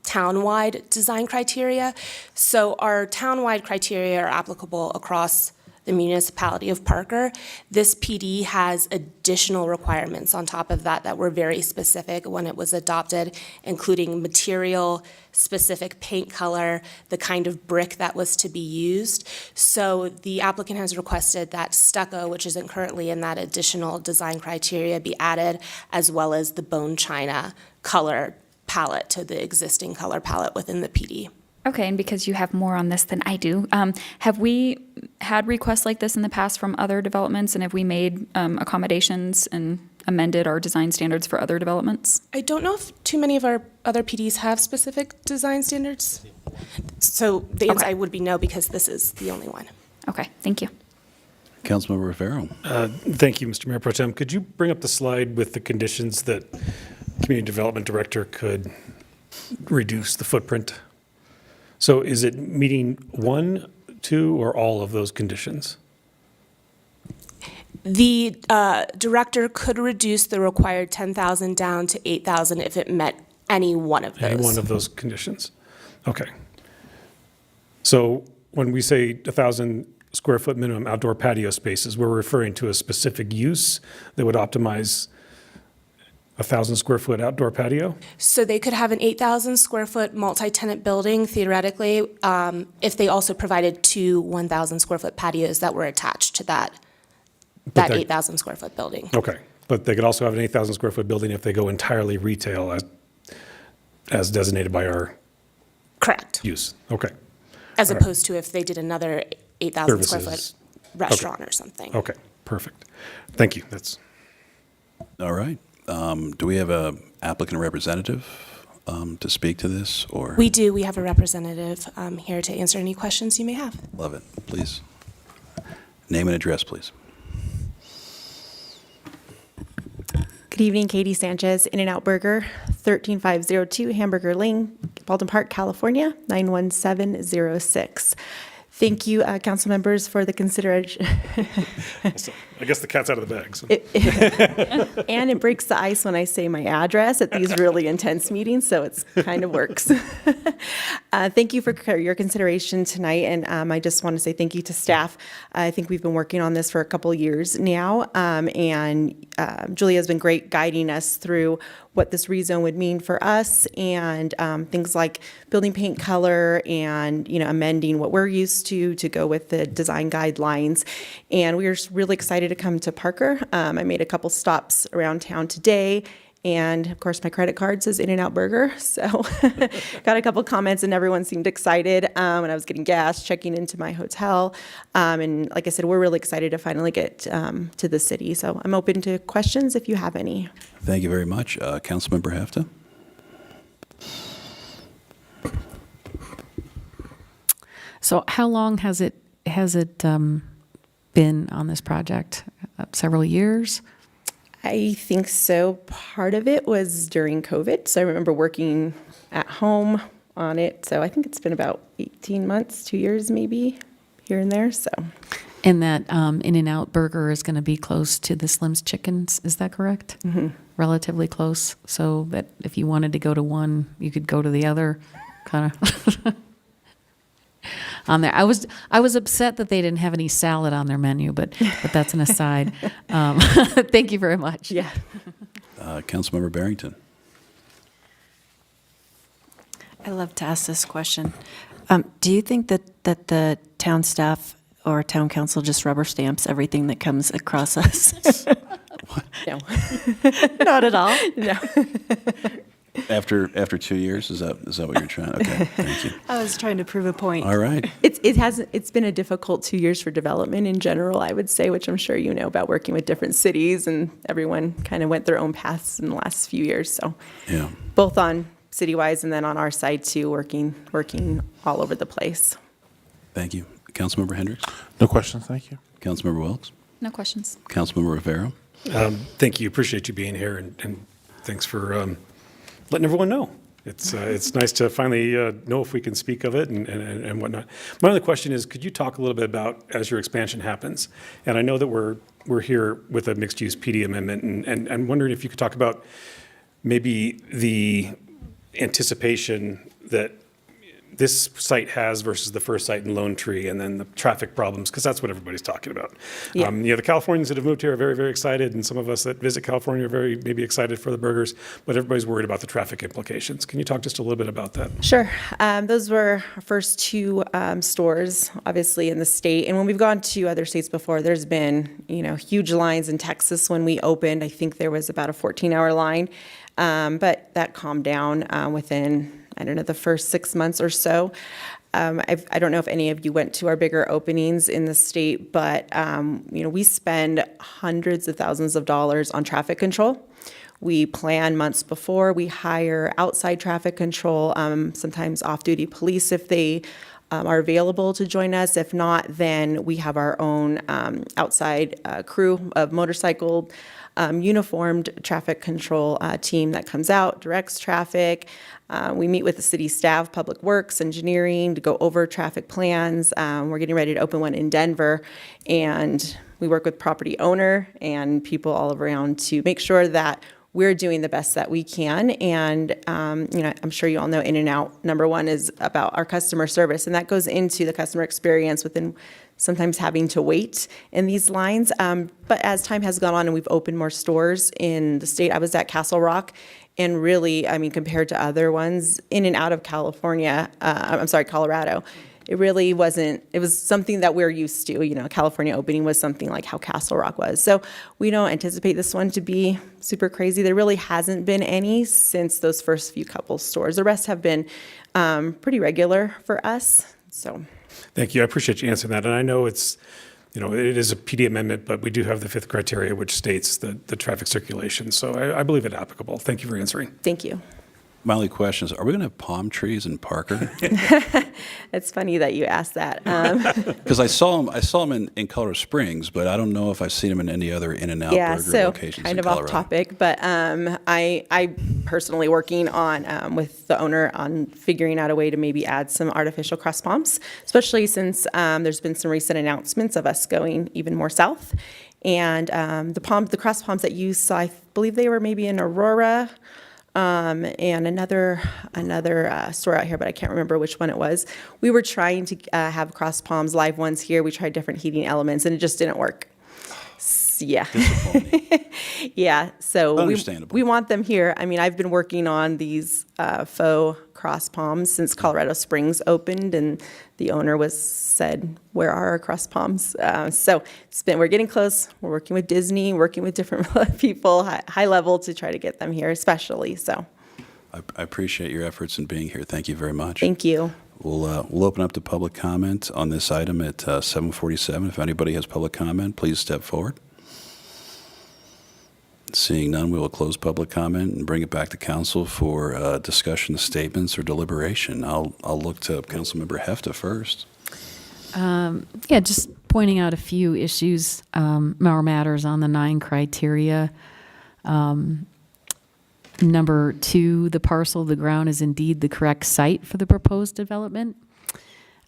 town-wide design criteria. So our town-wide criteria are applicable across the municipality of Parker. This PD has additional requirements on top of that that were very specific when it was adopted, including material, specific paint color, the kind of brick that was to be used. So the applicant has requested that stucco, which isn't currently in that additional design criteria, be added, as well as the bone china color palette to the existing color palette within the PD. Okay, and because you have more on this than I do, have we had requests like this in the past from other developments, and have we made accommodations and amended our design standards for other developments? I don't know if too many of our other PDs have specific design standards. So the answer Okay. would be no, because this is the only one. Okay, thank you. Councilmember Rivera. Thank you, Mr. Mayor Pro Tem. Could you bring up the slide with the conditions that Community Development Director could reduce the footprint? So is it meeting 1, 2, or all of those conditions? The director could reduce the required 10,000 down to 8,000 if it met any one of those. Any one of those conditions? Okay. So when we say 1,000 square foot minimum outdoor patio spaces, we're referring to a specific use that would optimize 1,000 square foot outdoor patio? So they could have an 8,000 square foot multi-tenant building theoretically, if they also provided 2 1,000 square foot patios that were attached to that that- 8,000 square foot building. Okay, but they could also have an 8,000 square foot building if they go entirely retail as designated by our Correct. use? Okay, As All right. opposed to if they did another 8,000 square foot Services. restaurant or something. okay, perfect. Thank you, that's. All right. Do we have a applicant representative to speak to this, or? We do. We have a representative here to answer any questions you may have. Love it. Please. Name and address, please. Good evening, Katie Sanchez, In-N-Out Burger, 13502 Hamburger Lane, Baldwin Park, California, 91706. Thank you, council members, for the consideration. I guess the cat's out of the bag. So. And it breaks the ice when I say my address at these really intense meetings, so it's kind of works. Thank you for your consideration tonight, and I just want to say thank you to staff. I think we've been working on this for a couple years now, and Julia has been great guiding us through what this rezone would mean for us, and things like building paint color and amending what we're used to go with the design guidelines. And we are really excited to come to Parker. I made a couple stops around town today, and of course my credit card says In-N-Out Burger, so got a couple comments and everyone seemed excited when I was getting gas, checking into my hotel, and like I said, we're really excited to finally get to the city. So I'm open to questions if you have any. Thank you very much. Councilmember Hefta? So how long has it been on this project? Several years? I think so. Part of it was during COVID, so I remember working at home on it. So I think it's been about 18 months, 2 years maybe, here and there, so. And that In-N-Out Burger is going to be close to the Slim's Chickens, is that correct? Mm-hmm. Relatively close, so that if you wanted to go to one, you could go to the other, kind of. On there, I was upset that they didn't have any salad on their menu, but that's an aside. Thank you very much. Yeah. Councilmember Barrington? I love to ask this question. Do you think that the town staff or town council just rubber stamps everything that comes across us? No. Not at all? No. After 2 years, is that what you're trying? Okay, thank you. I was trying to prove a point. All right. It's been a difficult 2 years for development in general, I would say, which I'm sure you know about working with different cities, and everyone kind of went their own paths in the last few years. So Yeah. both on city-wise and then on our side too, working all over the place. Thank you. Councilmember Hendricks? No questions, thank you. Councilmember Wilkes? No questions. Councilmember Rivera? Thank you. Appreciate you being here, and thanks for letting everyone know. It's nice to finally know if we can speak of it and whatnot. My other question is, could you talk a little bit about as your expansion happens? And I know that we're here with a mixed-use PD amendment, and I'm wondering if you could talk about maybe the anticipation that this site has versus the first site in Lone Tree, and then the traffic problems, because that's what everybody's talking about. Yeah. The Californians that have moved here are very, very excited, and some of us that visit California are very maybe excited for the burgers, but everybody's worried about the traffic implications. Can you talk just a little bit about that? Sure. Those were our first two stores, obviously, in the state. And when we've gone to other states before, there's been, huge lines in Texas when we opened. I think there was about a 14-hour line, but that calmed down within, I don't know, the first 6 months or so. I don't know if any of you went to our bigger openings in the state, but we spend hundreds of thousands of dollars on traffic control. We plan months before. We hire outside traffic control, sometimes off-duty police if they are available to join us. If not, then we have our own outside crew of motorcycle uniformed traffic control team that comes out, directs traffic. We meet with the city staff, public works, engineering to go over traffic plans. We're getting ready to open one in Denver, and we work with property owner and people all around to make sure that we're doing the best that we can. And, I'm sure you all know In-N-Out, number one, is about our customer service, and that goes into the customer experience within sometimes having to wait in these lines. But as time has gone on and we've opened more stores in the state, I was at Castle Rock, and really, compared to other ones in and out of Colorado, it really wasn't, it was something that we're used to. California opening was something like how Castle Rock was. So we don't anticipate this one to be super crazy. There really hasn't been any since those first few couple stores. The rest have been pretty regular for us, so. Thank you. I appreciate you answering that. And I know it is a PD amendment, but we do have the fifth criteria, which states the traffic circulation. So I believe it applicable. Thank you for answering. Thank you. My only question is, are we going to have palm trees in Parker? It's funny that you asked that. Because I saw them in Colorado Springs, but I don't know if I've seen them in any other In-N-Out burger locations kind in of Colorado. off topic, but I personally working on with the owner on figuring out a way to maybe add some artificial cross palms, especially since there's been some recent announcements of us going even more south. And the cross palms that you saw, I believe they were maybe in Aurora. And another store out here, but I can't remember which one it was. We were trying to have cross palms, live ones here. We tried different heating elements, and it just didn't work. Yeah. Yeah, so Understandable. we want them here. I've been working on these faux cross palms since Colorado Springs opened, and the owner said, where are our cross palms? So we're getting close. We're working with Disney, working with different people, high level, to try to get them here, especially. So I appreciate your efforts in being here. Thank you very much. thank you. We'll open up to public comment on this item at 7:47. If anybody has public comment, please step forward. Seeing none, we will close public comment and bring it back to council for discussion of statements or deliberation. I'll look to Councilmember Hefta first. Just pointing out a few issues, or matters on the 9 criteria. Number 2, the parcel of the ground is indeed the correct site for the proposed development.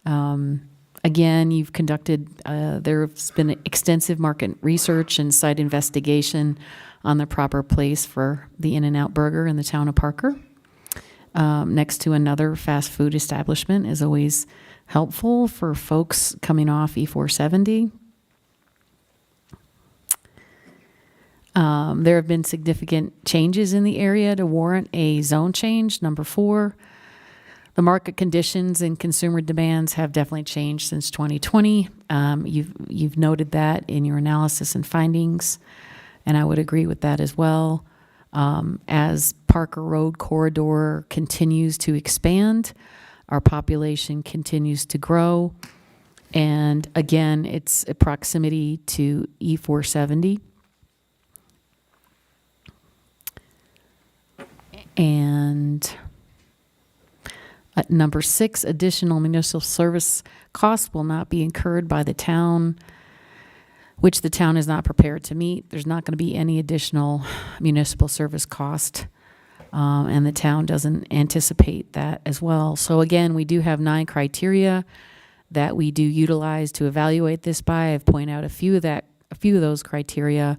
Again, you've conducted, there's been extensive market research and site investigation on the proper place for the In-N-Out Burger in the town of Parker. Next to another fast food establishment is always helpful for folks coming off E470. There have been significant changes in the area to warrant a zone change. Number 4, the market conditions and consumer demands have definitely changed since 2020. You've noted that in your analysis and findings, and I would agree with that as well. As Parker Road corridor continues to expand, our population continues to grow, and again, it's a proximity to E470. And number 6, additional municipal service costs will not be incurred by the town, which the town is not prepared to meet. There's not going to be any additional municipal service cost, and the town doesn't anticipate that as well. So again, we do have 9 criteria that we do utilize to evaluate this by. I've pointed out a few of those criteria,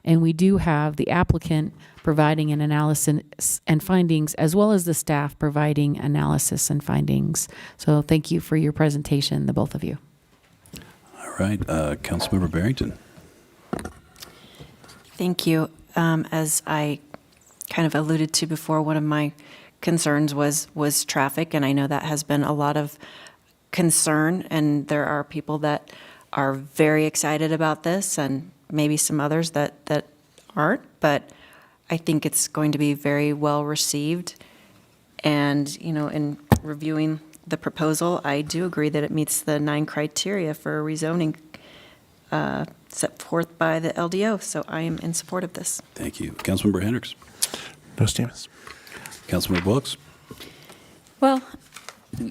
and we do have the applicant providing an analysis and findings, as well as the staff providing analysis and findings. So thank you for your presentation, the both of you. All right, Councilmember Barrington. Thank you. As I kind of alluded to before, one of my concerns was traffic, and I know that has been a lot of concern, and there are people that are very excited about this, and maybe some others that aren't, but I think it's going to be very well received. And, in reviewing the proposal, I do agree that it meets the 9 criteria for rezoning set forth by the LDO, so I am in support of this. Thank you. Councilmember Hendricks. No statements. Councilmember Wilks. Well,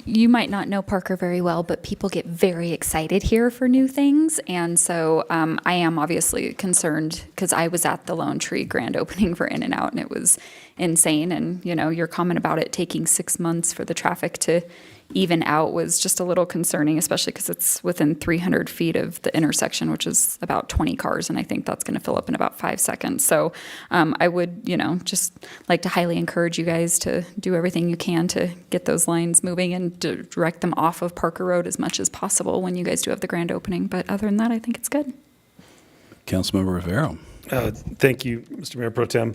you might not know Parker very well, but people get very excited here for new things. And so I am obviously concerned because I was at the Lone Tree grand opening for In-N-Out and it was insane. And, your comment about it taking 6 months for the traffic to even out was just a little concerning, especially because it's within 300 feet of the intersection, which is about 20 cars. And I think that's going to fill up in about 5 seconds. So I would, just like to highly encourage you guys to do everything you can to get those lines moving and to direct them off of Parker Road as much as possible when you guys do have the grand opening. But other than that, I think it's good. Councilmember Rivera. Thank you, Mr. Mayor Pro Tem.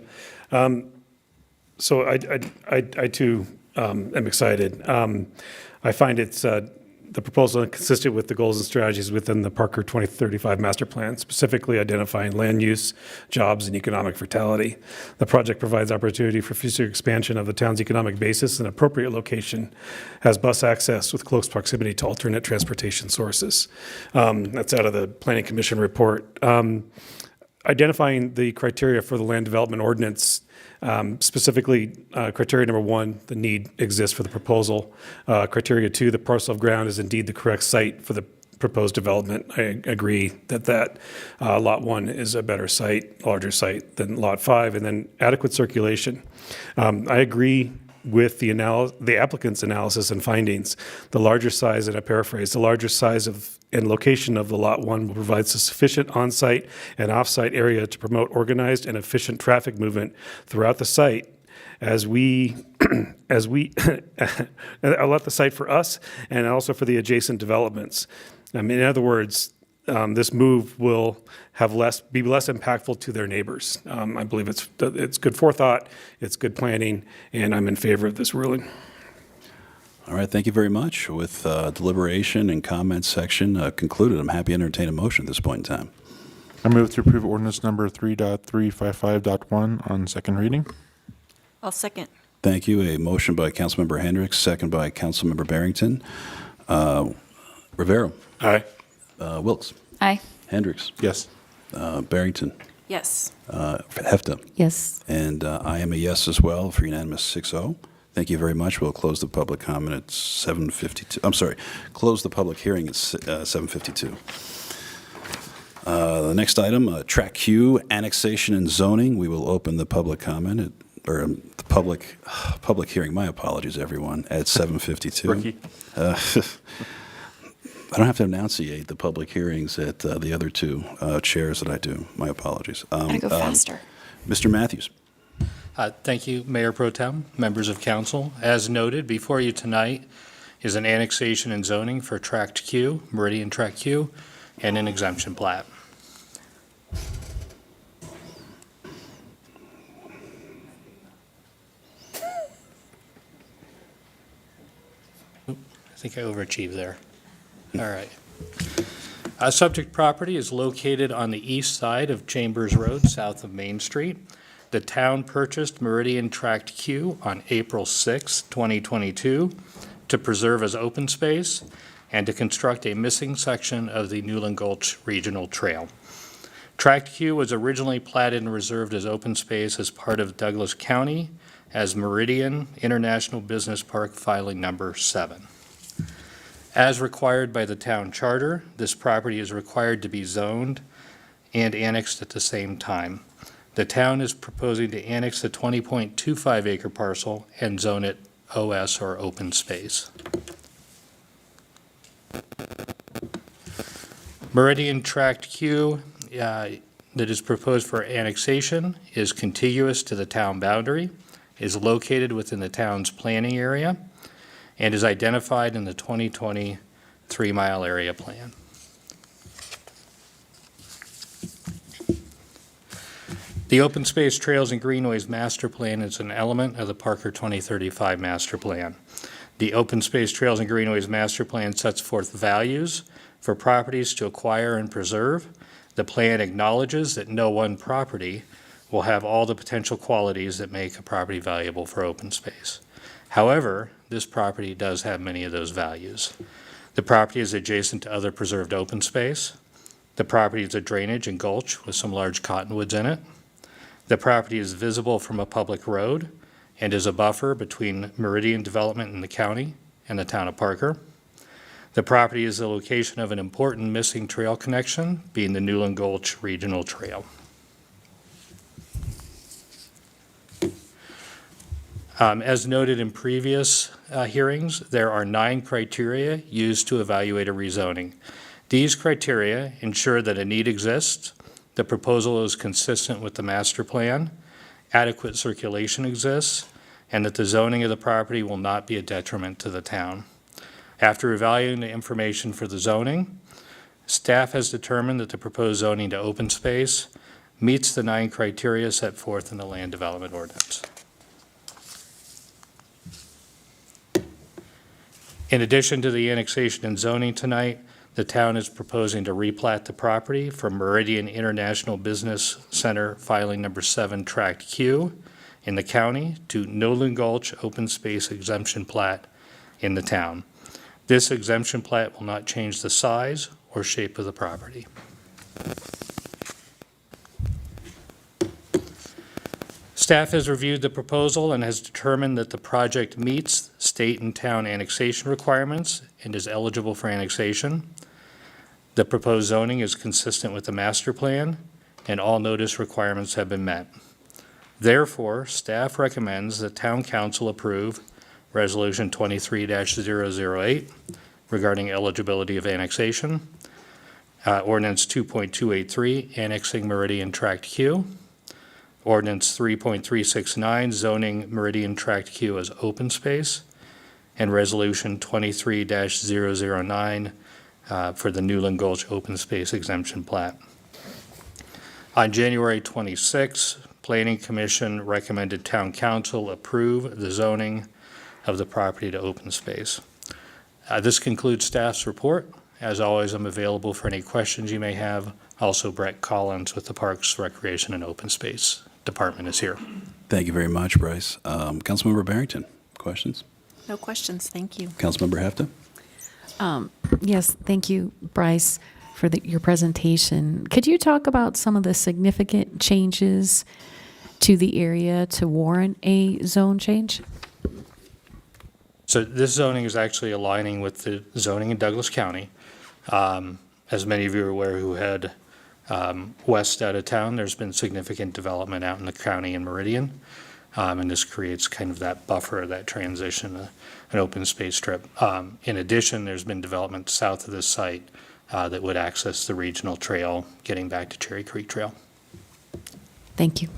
So I too am excited. I find it's the proposal consistent with the goals and strategies within the Parker 2035 master plan, specifically identifying land use, jobs, and economic vitality. The project provides opportunity for future expansion of the town's economic basis in an appropriate location, has bus access with close proximity to alternate transportation sources. That's out of the Planning Commission report. Identifying the criteria for the land development ordinance, specifically criteria number 1, the need exists for the proposal. Criteria 2, the parcel of ground is indeed the correct site for the proposed development. I agree that Lot 1 is a better site, larger site than Lot 5, and then adequate circulation. I agree with the applicant's analysis and findings. The larger size, and I paraphrase, the larger size and location of the Lot 1 will provide sufficient on-site and off-site area to promote organized and efficient traffic movement throughout the site as we allot the site for us and also for the adjacent developments. In other words, this move will be less impactful to their neighbors. I believe it's good forethought, it's good planning, and I'm in favor of this ruling. All right, thank you very much. With deliberation and comment section concluded, I'm happy to entertain a motion at this point in time. I move to approve ordinance number 3.355.1 on second reading. I'll second. Thank you. A motion by Councilmember Hendricks, second by Councilmember Barrington. Rivera. Aye. Wilks. Aye. Hendricks. Yes. Barrington. Yes. Hefta. Yes. And I am a yes as well for unanimous 6-0. Thank you very much. We'll close the public comment at 7:52. I'm sorry, close the public hearing at 7:52. The next item, Track Q, annexation and zoning. We will open the public comment the public hearing. My apologies, everyone, at 7:52. Rookie. I don't have to enunciate the public hearings at the other two chairs that I do. My apologies. Gotta go faster. Mr. Matthews. Thank you, Mayor Pro Tem, members of council. As noted, before you tonight is an annexation and zoning for Tract Q, Meridian Tract Q, and an exemption plat. I think I overachieved there. All right. Subject property is located on the east side of Chambers Road, south of Main Street. The town purchased Meridian Tract Q on April 6, 2022, to preserve as open space and to construct a missing section of the Newland Gulch Regional Trail. Tract Q was originally platted and reserved as open space as part of Douglas County as Meridian International Business Park filing number 7. As required by the town charter, this property is required to be zoned and annexed at the same time. The town is proposing to annex the 20.25 acre parcel and zone it OS, or open space. Meridian Tract Q that is proposed for annexation is contiguous to the town boundary, is located within the town's planning area, and is identified in the 2020 3-mile area plan. The Open Space Trails and Greenways Master Plan is an element of the Parker 2035 Master Plan. The Open Space Trails and Greenways Master Plan sets forth values for properties to acquire and preserve. The plan acknowledges that no one property will have all the potential qualities that make a property valuable for open space. However, this property does have many of those values. The property is adjacent to other preserved open space. The property is a drainage and gulch with some large cottonwoods in it. The property is visible from a public road and is a buffer between Meridian development in the county and the town of Parker. The property is the location of an important missing trail connection, being the Newland Gulch Regional Trail. As noted in previous hearings, there are 9 criteria used to evaluate a rezoning. These criteria ensure that a need exists, the proposal is consistent with the master plan, adequate circulation exists, and that the zoning of the property will not be a detriment to the town. After evaluating the information for the zoning, staff has determined that the proposed zoning to open space meets the 9 criteria set forth in the land development ordinance. In addition to the annexation and zoning tonight, the town is proposing to replat the property from Meridian International Business Center filing number 7 Tract Q in the county to Newland Gulch Open Space Exemption Plat in the town. This exemption plat will not change the size or shape of the property. Staff has reviewed the proposal and has determined that the project meets state and town annexation requirements and is eligible for annexation. The proposed zoning is consistent with the master plan, and all notice requirements have been met. Therefore, staff recommends that Town Council approve Resolution 23-008 regarding eligibility of annexation, Ordinance 2.283 annexing Meridian Tract Q, Ordinance 3.369 zoning Meridian Tract Q as open space, and Resolution 23-009 for the Newland Gulch Open Space Exemption Plat. On January 26, Planning Commission recommended Town Council approve the zoning of the property to open space. This concludes staff's report. As always, I'm available for any questions you may have. Also, Brett Collins with the Parks, Recreation, and Open Space Department is here. Thank you very much, Bryce. Councilmember Barrington, questions? No questions, thank you. Councilmember Hefta? Yes, thank you, Bryce, for your presentation. Could you talk about some of the significant changes to the area to warrant a zone change? So this zoning is actually aligning with the zoning in Douglas County. As many of you are aware who head west out of town, there's been significant development out in the county in Meridian. And this creates kind of that buffer, that transition, an open space strip. In addition, there's been development south of this site that would access the regional trail, getting back to Cherry Creek Trail. Thank you.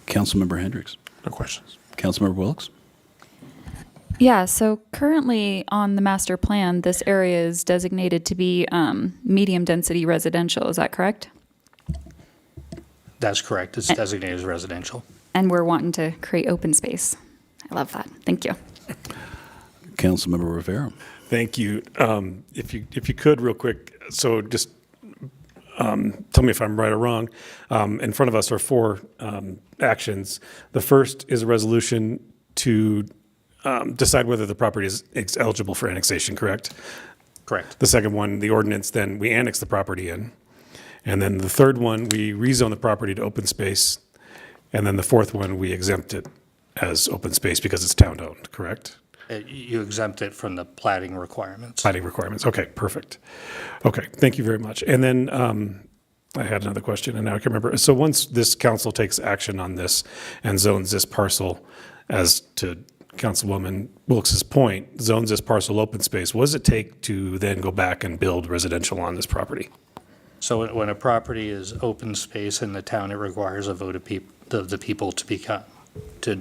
Councilmember Hendricks? No questions. Councilmember Wilkes? Yeah, so currently on the master plan, this area is designated to be medium density residential. Is that correct? That's correct. It's designated as residential. And we're wanting to create open space. I love that. Thank you. Councilmember Rivera? Thank you. If you could, real quick, so just tell me if I'm right or wrong. In front of us are 4 actions. The first is a resolution to decide whether the property is eligible for annexation, correct? Correct. The second one, the ordinance, then we annex the property in. And then the third one, we rezone the property to open space. And then the fourth one, we exempt it as open space because it's town-owned, correct? You exempt it from the platting requirements. Plating requirements. Okay, perfect. Okay, thank you very much. And then I had another question, and now I can remember. So once this council takes action on this and zones this parcel, as to Councilwoman Wilkes' point, zones this parcel open space, what does it take to then go back and build residential on this property? So when a property is open space in the town, it requires a vote of the people to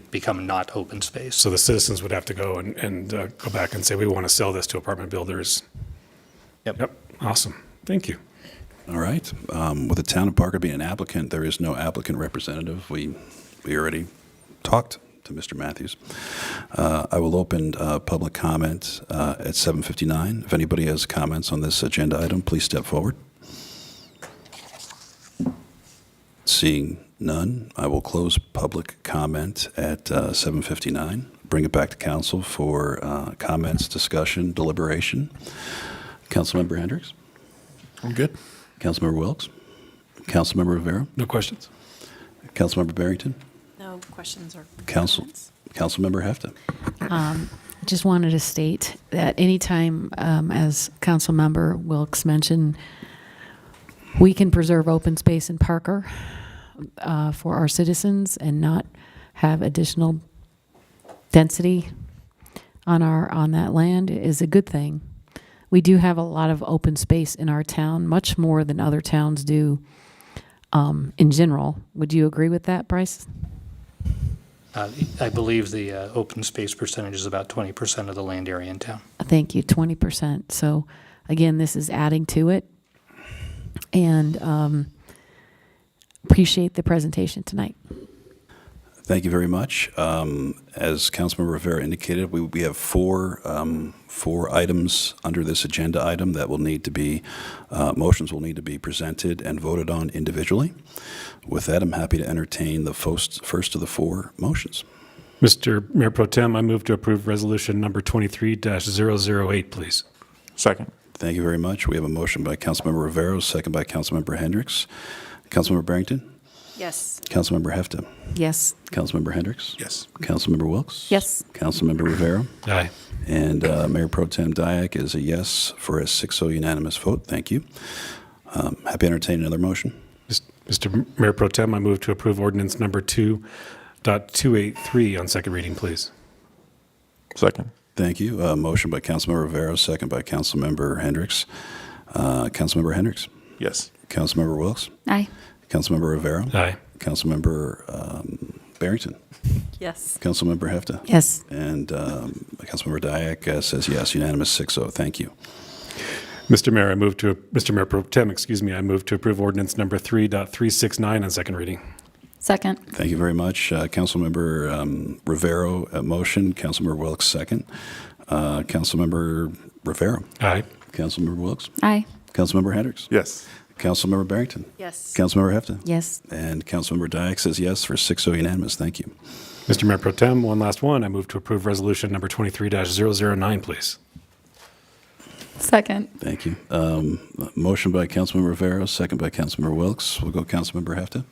become not open space. So the citizens would have to go and go back and say, we want to sell this to apartment builders. Yep. Awesome. Thank you. All right. With the town of Parker being an applicant, there is no applicant representative. We already talked to Mr. Matthews. I will open public comment at 7:59. If anybody has comments on this agenda item, please step forward. Seeing none, I will close public comment at 7:59. bring it back to council for comments, discussion, deliberation. Councilmember Hendricks? I'm good. Councilmember Wilks? Councilmember Rivera? No questions? Councilmember Barrington? No questions or Councilmember Hefta? Just wanted to state that anytime, as Councilmember Wilks mentioned, we can preserve open space in Parker for our citizens and not have additional density on that land is a good thing. We do have a lot of open space in our town, much more than other towns do in general. Would you agree with that, Bryce? I believe the open space percentage is about 20% of the land area in town. Thank you, 20%. So again, this is adding to it. And appreciate the presentation tonight. Thank you very much. As Councilmember Rivera indicated, we have four items under this agenda item that will need to be, motions will need to be presented and voted on individually. With that, I'm happy to entertain the first of the four motions. Mr. Mayor Pro Tem, I move to approve resolution number 23-008, please. Second. Thank you very much. We have a motion by Councilmember Rivera, second by Councilmember Hendricks. Councilmember Barrington? Yes. Councilmember Hefta? Yes. Councilmember Hendricks? Yes. Councilmember Wilks? Yes. Councilmember Rivera? Aye. And Mayor Pro Tem Dyak is a yes for a 6-0 unanimous vote. Thank you. Happy to entertain another motion. Mr. Mayor Pro Tem, I move to approve ordinance number 2.283 on second reading, please. Second. Thank you. Motion by Councilmember Rivera, second by Councilmember Hendricks. Councilmember Hendricks? Yes. Councilmember Wilks? Aye. Councilmember Rivera? Aye. Councilmember Barrington? Yes. Councilmember Hefta? Yes. And Councilmember Dyak says yes, unanimous 6-0. Thank you. Mr. Mayor, Mr. Mayor Pro Tem, I move to approve ordinance number 3.369 on second reading. Second. Thank you very much. Councilmember Rivera, motion. Councilmember Wilks, second. Councilmember Rivera? Aye. Councilmember Wilks? Aye. Councilmember Hendricks? Yes. Councilmember Barrington? Yes. Councilmember Hefta? Yes. And Councilmember Dyak says yes for 6-0 unanimous. Thank you. Mr. Mayor Pro Tem, one last one. I move to approve resolution number 23-009, please. Second. Thank you. Motion by Councilmember Rivera, second by Councilmember Wilks. We'll go Councilmember Hefta.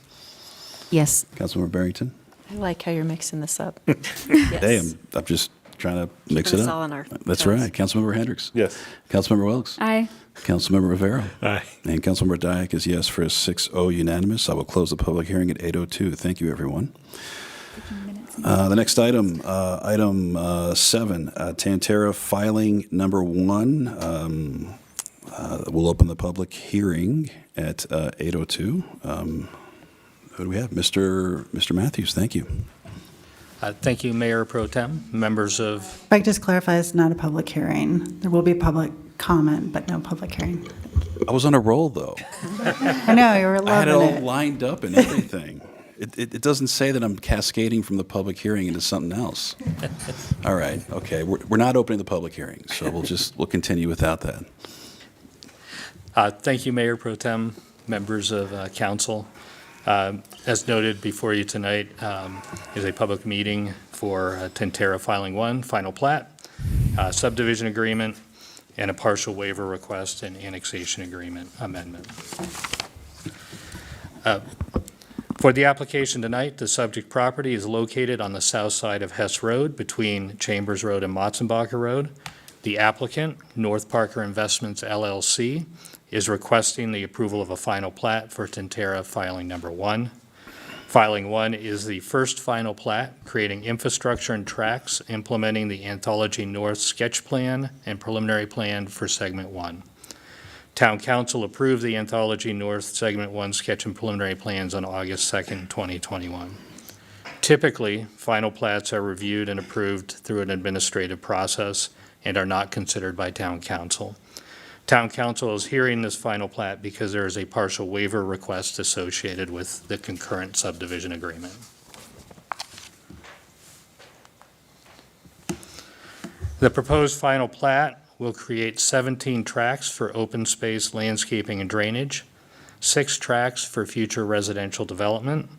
Yes. Councilmember Barrington? I like how you're mixing this up. Hey, I'm just trying to mix Keeping it us up. all on our That's toes. right. Councilmember Hendricks? Yes. Councilmember Wilks? Aye. Councilmember Rivera? Aye. And Councilmember Dyak is yes for a 6-0 unanimous. I will close the public hearing at 8:02. Thank you, everyone. The next item, item 7, Tantera filing number 1. We'll open the public hearing at 8:02. Who do we have? Mr. Matthews, thank you. Thank you, Mayor Pro Tem, members of, If I could just clarify, it's not a public hearing. There will be public comment, but no public hearing. I was on a roll, though. I know, you were I had it loving all it. lined up and everything. It doesn't say that I'm cascading from the public hearing into something else. All right, okay, we're not opening the public hearing, so we'll continue without that. thank you, Mayor Pro Tem, members of council. As noted before you tonight is a public meeting for Tantera Filing 1, final plat, subdivision agreement, and a partial waiver request and annexation agreement amendment. For the application tonight, the subject property is located on the south side of Hess Road between Chambers Road and Motzenbacher Road. The applicant, North Parker Investments LLC, is requesting the approval of a final plat for Tantera Filing Number 1. Filing 1 is the first final plat, creating infrastructure and tracks, implementing the Anthology North sketch plan and preliminary plan for Segment 1. Town Council approved the Anthology North Segment 1 sketch and preliminary plans on August 2nd, 2021. Typically, final plats are reviewed and approved through an administrative process and are not considered by Town Council. Town Council is hearing this final plat because there is a partial waiver request associated with the concurrent subdivision agreement. The proposed final plat will create 17 tracks for open space, landscaping, and drainage, 6 tracks for future residential development,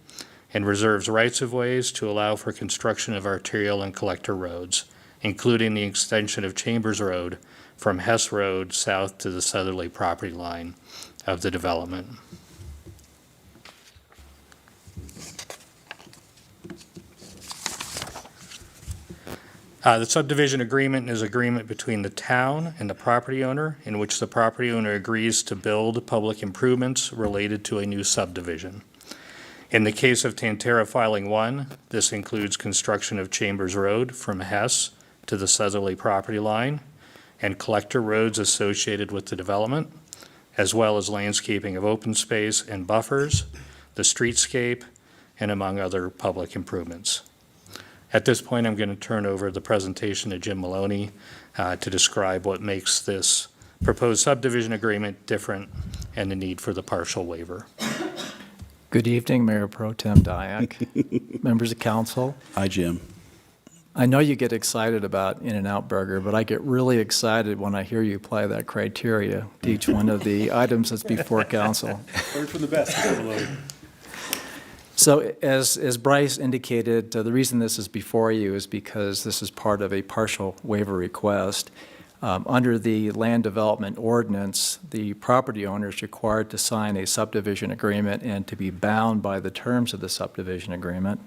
and reserves rights-of-ways to allow for construction of arterial and collector roads, including the extension of Chambers Road from Hess Road south to the southerly property line of the development. The subdivision agreement is agreement between the town and the property owner in which the property owner agrees to build public improvements related to a new subdivision. In the case of Tantera Filing 1, this includes construction of Chambers Road from Hess to the southerly property line and collector roads associated with the development, as well as landscaping of open space and buffers, the streetscape, and among other public improvements. At this point, I'm going to turn over the presentation to Jim Maloney to describe what makes this proposed subdivision agreement different and the need for the partial waiver. Good evening, Mayor Pro Tem Dyak, members of council. Hi, Jim. I know you get excited about In-N-Out Burger, but I get really excited when I hear you apply that criteria to each one of the items that's before council. Learn from the best, Mr. Maloney. So as Bryce indicated, the reason this is before you is because this is part of a partial waiver request. Under the land development ordinance, the property owner is required to sign a subdivision agreement and to be bound by the terms of the subdivision agreement.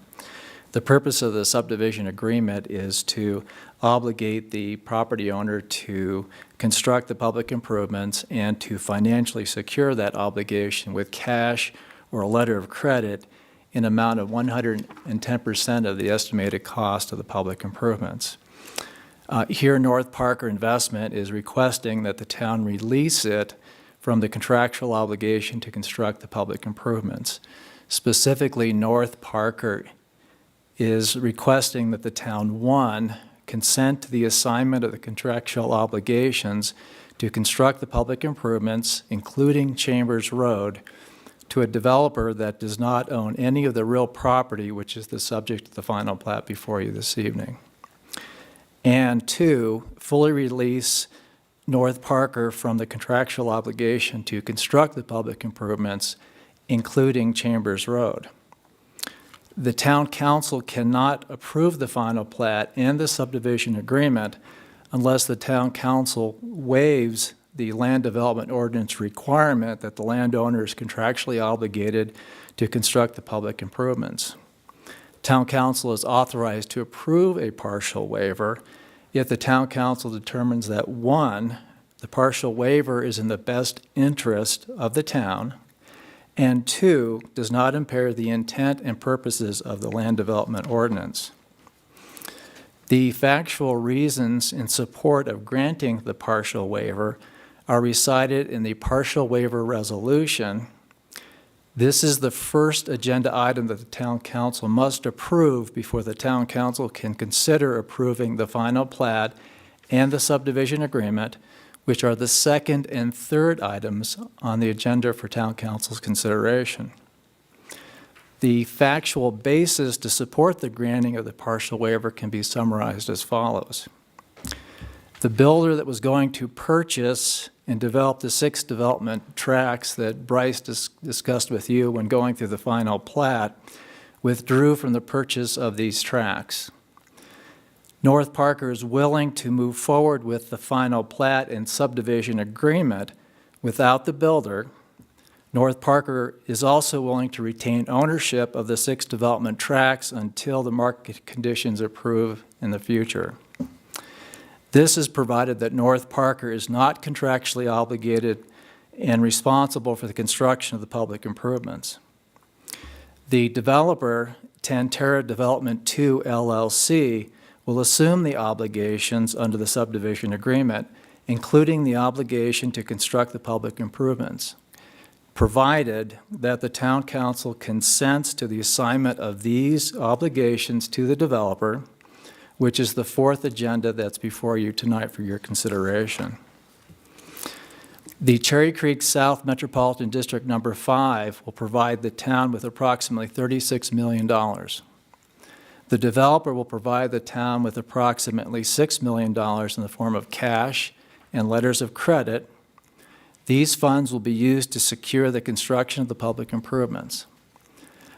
The purpose of the subdivision agreement is to obligate the property owner to construct the public improvements and to financially secure that obligation with cash or a letter of credit in amount of 110% of the estimated cost of the public improvements. Here, North Parker Investment is requesting that the town release it from the contractual obligation to construct the public improvements. Specifically, North Parker is requesting that the town, one, consent to the assignment of the contractual obligations to construct the public improvements, including Chambers Road, to a developer that does not own any of the real property, which is the subject of the final plat before you this evening. And two, fully release North Parker from the contractual obligation to construct the public improvements, including Chambers Road. The town council cannot approve the final plat and the subdivision agreement unless the town council waives the land development ordinance requirement that the landowner is contractually obligated to construct the public improvements. Town council is authorized to approve a partial waiver if the town council determines that, one, the partial waiver is in the best interest of the town, and two, does not impair the intent and purposes of the land development ordinance. The factual reasons in support of granting the partial waiver are recited in the partial waiver resolution. This is the first agenda item that the town council must approve before the town council can consider approving the final plat and the subdivision agreement, which are the second and third items on the agenda for town council's consideration. The factual basis to support the granting of the partial waiver can be summarized as follows. The builder that was going to purchase and develop the 6 development tracts that Bryce discussed with you when going through the final plat withdrew from the purchase of these tracts. North Parker is willing to move forward with the final plat and subdivision agreement without the builder. North Parker is also willing to retain ownership of the 6 development tracts until the market conditions improve in the future. This is provided that North Parker is not contractually obligated and responsible for the construction of the public improvements. The developer, Tantera Development 2 LLC, will assume the obligations under the subdivision agreement, including the obligation to construct the public improvements, provided that the town council consents to the assignment of these obligations to the developer, which is the fourth agenda that's before you tonight for your consideration. The Cherry Creek South Metropolitan District Number 5 will provide the town with approximately $36 million. The developer will provide the town with approximately $6 million in the form of cash and letters of credit. These funds will be used to secure the construction of the public improvements.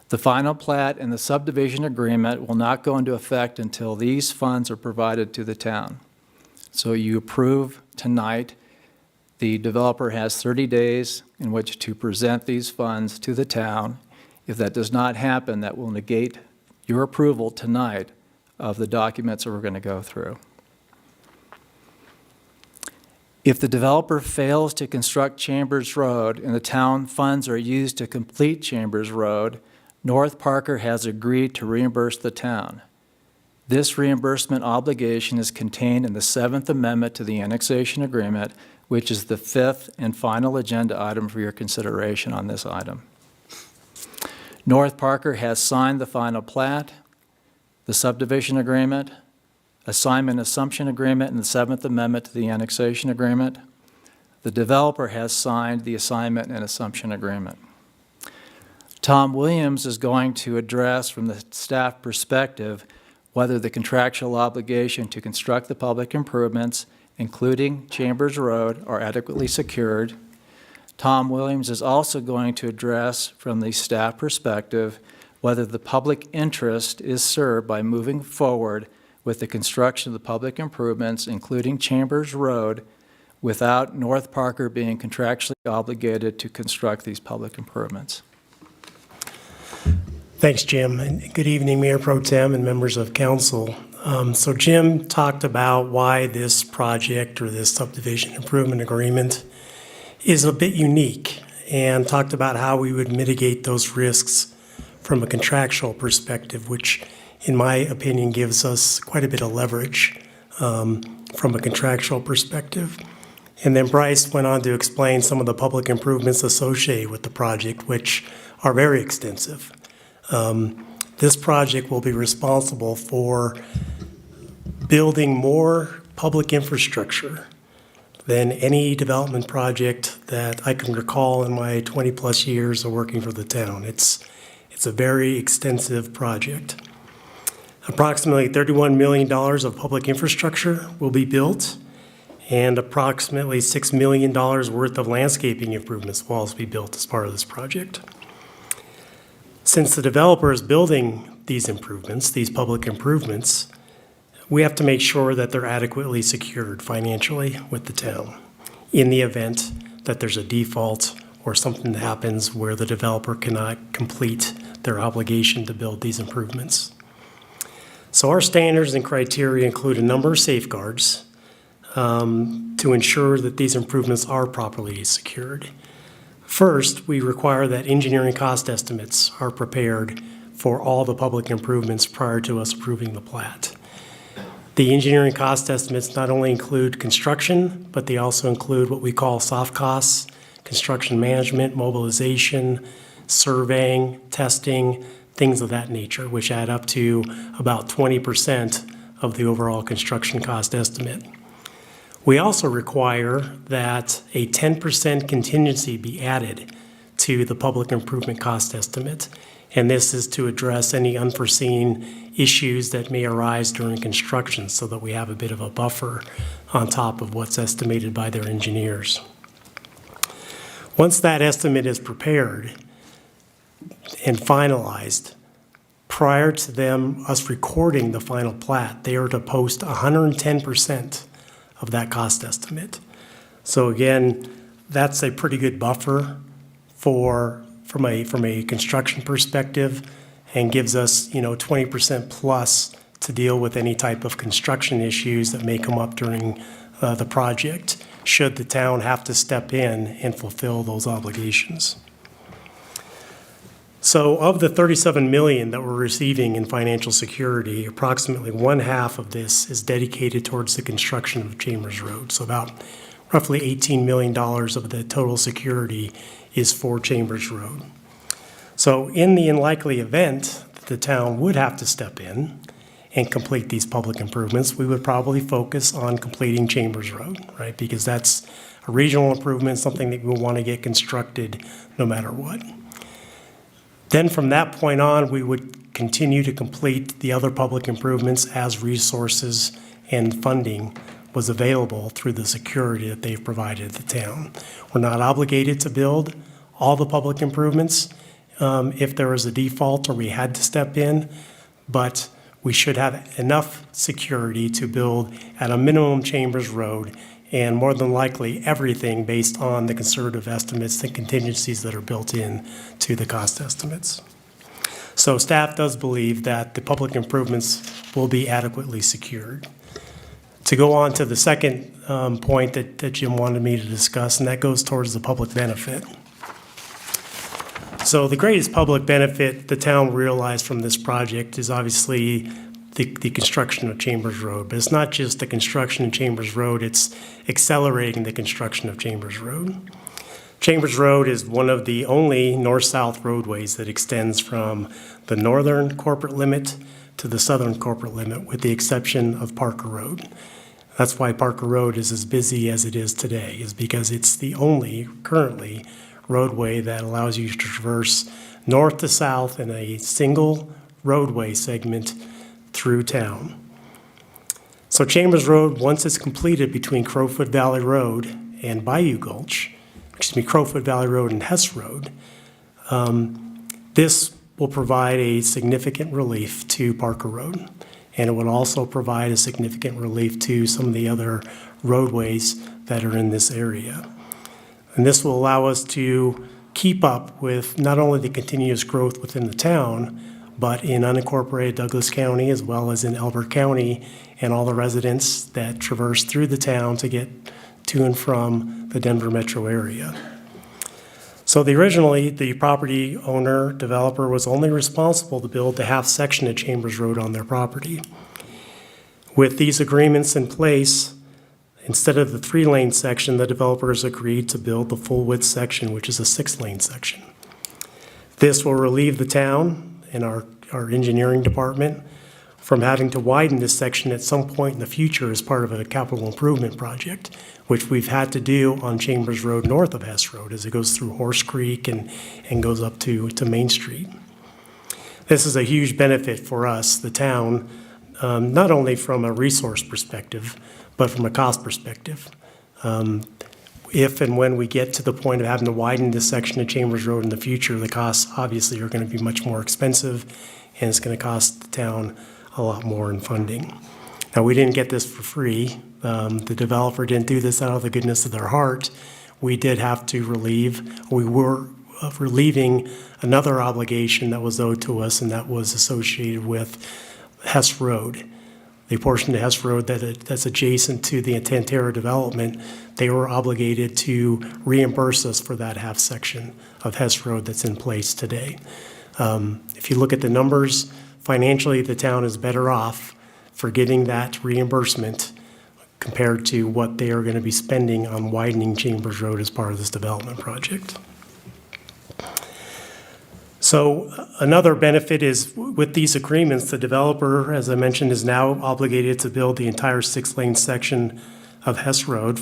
The final plat and the subdivision agreement will not go into effect until these funds are provided to the town. So you approve tonight. The developer has 30 days in which to present these funds to the town. If that does not happen, that will negate your approval tonight of the documents that we're going to go through. If the developer fails to construct Chambers Road and the town funds are used to complete Chambers Road, North Parker has agreed to reimburse the town. This reimbursement obligation is contained in the 7th Amendment to the Annexation Agreement, which is the 5th and final agenda item for your consideration on this item. North Parker has signed the final plat, the subdivision agreement, assignment assumption agreement, and the 7th Amendment to the Annexation Agreement. The developer has signed the assignment and assumption agreement. Tom Williams is going to address from the staff perspective whether the contractual obligation to construct the public improvements, including Chambers Road, are adequately secured. Tom Williams is also going to address from the staff perspective whether the public interest is served by moving forward with the construction of the public improvements, including Chambers Road, without North Parker being contractually obligated to construct these public improvements. Thanks, Jim, and good evening, Mayor Pro Tem and members of council. So Jim talked about why this project or this subdivision improvement agreement is a bit unique and talked about how we would mitigate those risks from a contractual perspective, which in my opinion gives us quite a bit of leverage from a contractual perspective. And then Bryce went on to explain some of the public improvements associated with the project, which are very extensive. This project will be responsible for building more public infrastructure than any development project that I can recall in my 20-plus years of working for the town. It's a very extensive project. Approximately $31 million of public infrastructure will be built, and approximately $6 million worth of landscaping improvements will also be built as part of this project. Since the developer is building these improvements, these public improvements, we have to make sure that they're adequately secured financially with the town in the event that there's a default or something happens where the developer cannot complete their obligation to build these improvements. So our standards and criteria include a number of safeguards to ensure that these improvements are properly secured. First, we require that engineering cost estimates are prepared for all the public improvements prior to us approving the plat. The engineering cost estimates not only include construction, but they also include what we call soft costs, construction management, mobilization, surveying, testing, things of that nature, which add up to about 20% of the overall construction cost estimate. We also require that a 10% contingency be added to the public improvement cost estimate, and this is to address any unforeseen issues that may arise during construction so that we have a bit of a buffer on top of what's estimated by their engineers. Once that estimate is prepared and finalized, prior to us recording the final plat, they are to post 110% of that cost estimate. So again, that's a pretty good buffer from a construction perspective, and gives us 20% plus to deal with any type of construction issues that may come up during the project, should the town have to step in and fulfill those obligations. So of the $37 million that we're receiving in financial security, approximately one-half of this is dedicated towards the construction of Chambers Road. So about roughly $18 million of the total security is for Chambers Road. So in the unlikely event that the town would have to step in and complete these public improvements, we would probably focus on completing Chambers Road, right? Because that's a regional improvement, something that we want to get constructed no matter what. Then from that point on, we would continue to complete the other public improvements as resources and funding was available through the security that they've provided the town. We're not obligated to build all the public improvements, if there was a default or we had to step in, but we should have enough security to build at a minimum Chambers Road, and more than likely everything based on the conservative estimates and contingencies that are built in to the cost estimates. So staff does believe that the public improvements will be adequately secured. To go on to the second point that Jim wanted me to discuss, and that goes towards the public benefit. So the greatest public benefit the town realized from this project is obviously the construction of Chambers Road. But it's not just the construction of Chambers Road, it's accelerating the construction of Chambers Road. Chambers Road is one of the only north-south roadways that extends from the northern corporate limit to the southern corporate limit, with the exception of Parker Road. That's why Parker Road is as busy as it is today, is because it's the only currently roadway that allows you to traverse north to south in a single roadway segment through town. So Chambers Road, once it's completed between Crowfoot Valley Road and Bayou Gulch, Crowfoot Valley Road and Hess Road, this will provide a significant relief to Parker Road. And it would also provide a significant relief to some of the other roadways that are in this area. And this will allow us to keep up with not only the continuous growth within the town, but in unincorporated Douglas County, as well as in Elbert County, and all the residents that traverse through the town to get to and from the Denver metro area. So originally, the property owner, developer, was only responsible to build the half section of Chambers Road on their property. With these agreements in place, instead of the 3-lane section, the developers agreed to build the full width section, which is a 6-lane section. This will relieve the town and our engineering department from having to widen this section at some point in the future as part of a capital improvement project, which we've had to do on Chambers Road north of Hess Road as it goes through Horse Creek and goes up to Main Street. This is a huge benefit for us, the town, not only from a resource perspective, but from a cost perspective. If and when we get to the point of having to widen this section of Chambers Road in the future, the costs obviously are going to be much more expensive, and it's going to cost the town a lot more in funding. Now, we didn't get this for free. The developer didn't do this out of the goodness of their heart. We did have to we were relieving another obligation that was owed to us, and that was associated with Hess Road. The portion of Hess Road that's adjacent to the Tantera development, they were obligated to reimburse us for that half section of Hess Road that's in place today. If you look at the numbers, financially, the town is better off for getting that reimbursement compared to what they are going to be spending on widening Chambers Road as part of this development project. So another benefit is with these agreements, the developer, as I mentioned, is now obligated to build the entire 6-lane section of Hess Road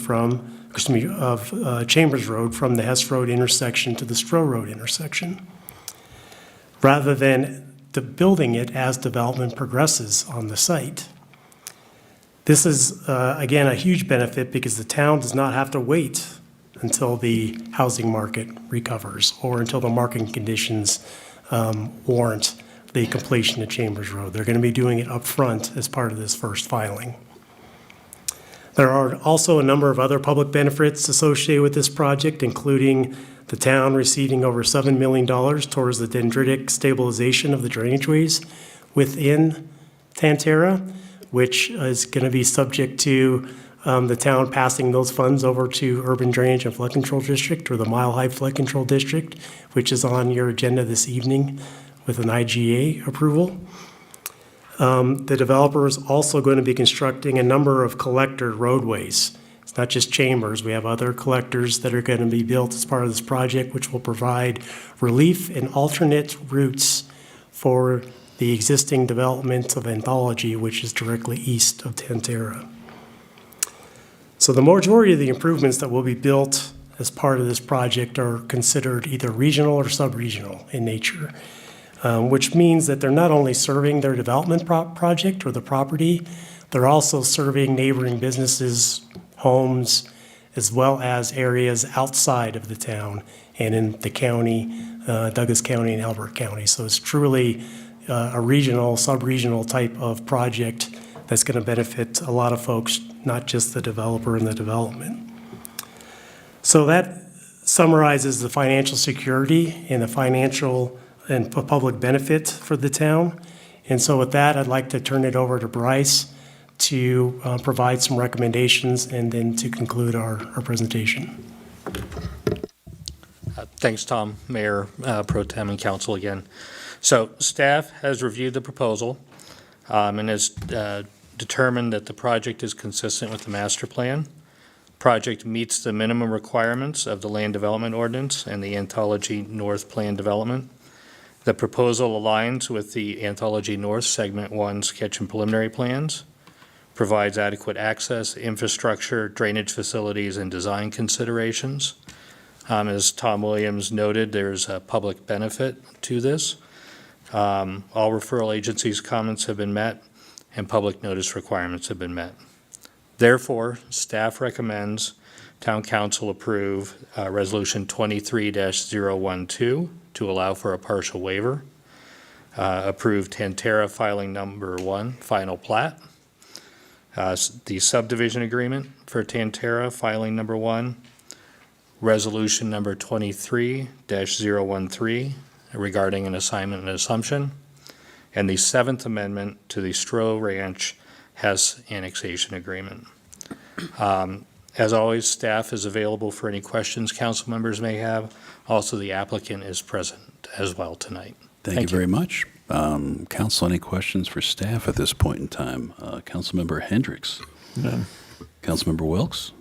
Chambers Road from the Hess Road intersection to the Stroh Road intersection, rather than building it as development progresses on the site. This is, again, a huge benefit because the town does not have to wait until the housing market recovers or until the market conditions warrant the completion of Chambers Road. They're going to be doing it up front as part of this first filing. There are also a number of other public benefits associated with this project, including the town receiving over $7 million towards the dendritic stabilization of the drainageways within Tantera, which is going to be subject to the town passing those funds over to Urban Drainage and Flood Control District, or the Mile High Flood Control District, which is on your agenda this evening with an IGA approval. The developer is also going to be constructing a number of collector roadways. It's not just Chambers. We have other collectors that are going to be built as part of this project, which will provide relief and alternate routes for the existing development of Anthology, which is directly east of Tantera. So the majority of the improvements that will be built as part of this project are considered either regional or sub-regional in nature, which means that they're not only serving their development project or the property, they're also serving neighboring businesses, homes, as well as areas outside of the town and in the county, Douglas County and Elbert County. So it's truly a regional, sub-regional type of project that's going to benefit a lot of folks, not just the developer and the development. So that summarizes the financial security and the financial and public benefit for the town. And so with that, I'd like to turn it over to Bryce to provide some recommendations and then to conclude our presentation. Thanks, Tom, Mayor, Pro Tem, and Council again. So staff has reviewed the proposal and has determined that the project is consistent with the master plan. Project meets the minimum requirements of the Land Development Ordinance and the Anthology North Plan Development. The proposal aligns with the Anthology North Segment 1 sketch and preliminary plans, provides adequate access, infrastructure, drainage facilities, and design considerations. As Tom Williams noted, there's a public benefit to this. All referral agencies' comments have been met, and public notice requirements have been met. Therefore, staff recommends Town Council approve Resolution 23-012 to allow for a partial waiver, approve Tantera filing number 1, final plat, the subdivision agreement for Tantera filing number 1, resolution number 23-013 regarding an assignment and assumption, and the 7th amendment to the Stroh Ranch Hess annexation agreement. As always, staff is available for any questions council members may have. Also, the applicant is present as well tonight. Thank you very much. Council, any questions for staff at this point in time? Councilmember Hendricks? None. Councilmember Wilkes?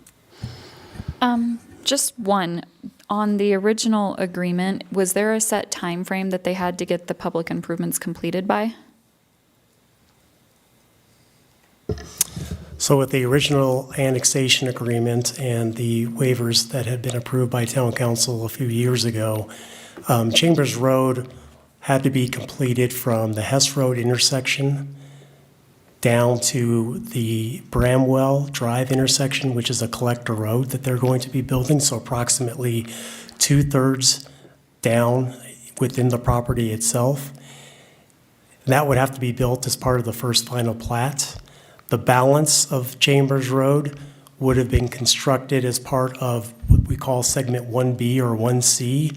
Just one. On the original agreement, was there a set time frame that they had to get the public improvements completed by? So with the original annexation agreement and the waivers that had been approved by Town Council a few years ago, Chambers Road had to be completed from the Hess Road intersection down to the Bramwell Drive intersection, which is a collector road that they're going to be building, so approximately 2/3 down within the property itself. That would have to be built as part of the first final plat. The balance of Chambers Road would have been constructed as part of what we call Segment 1B or 1C,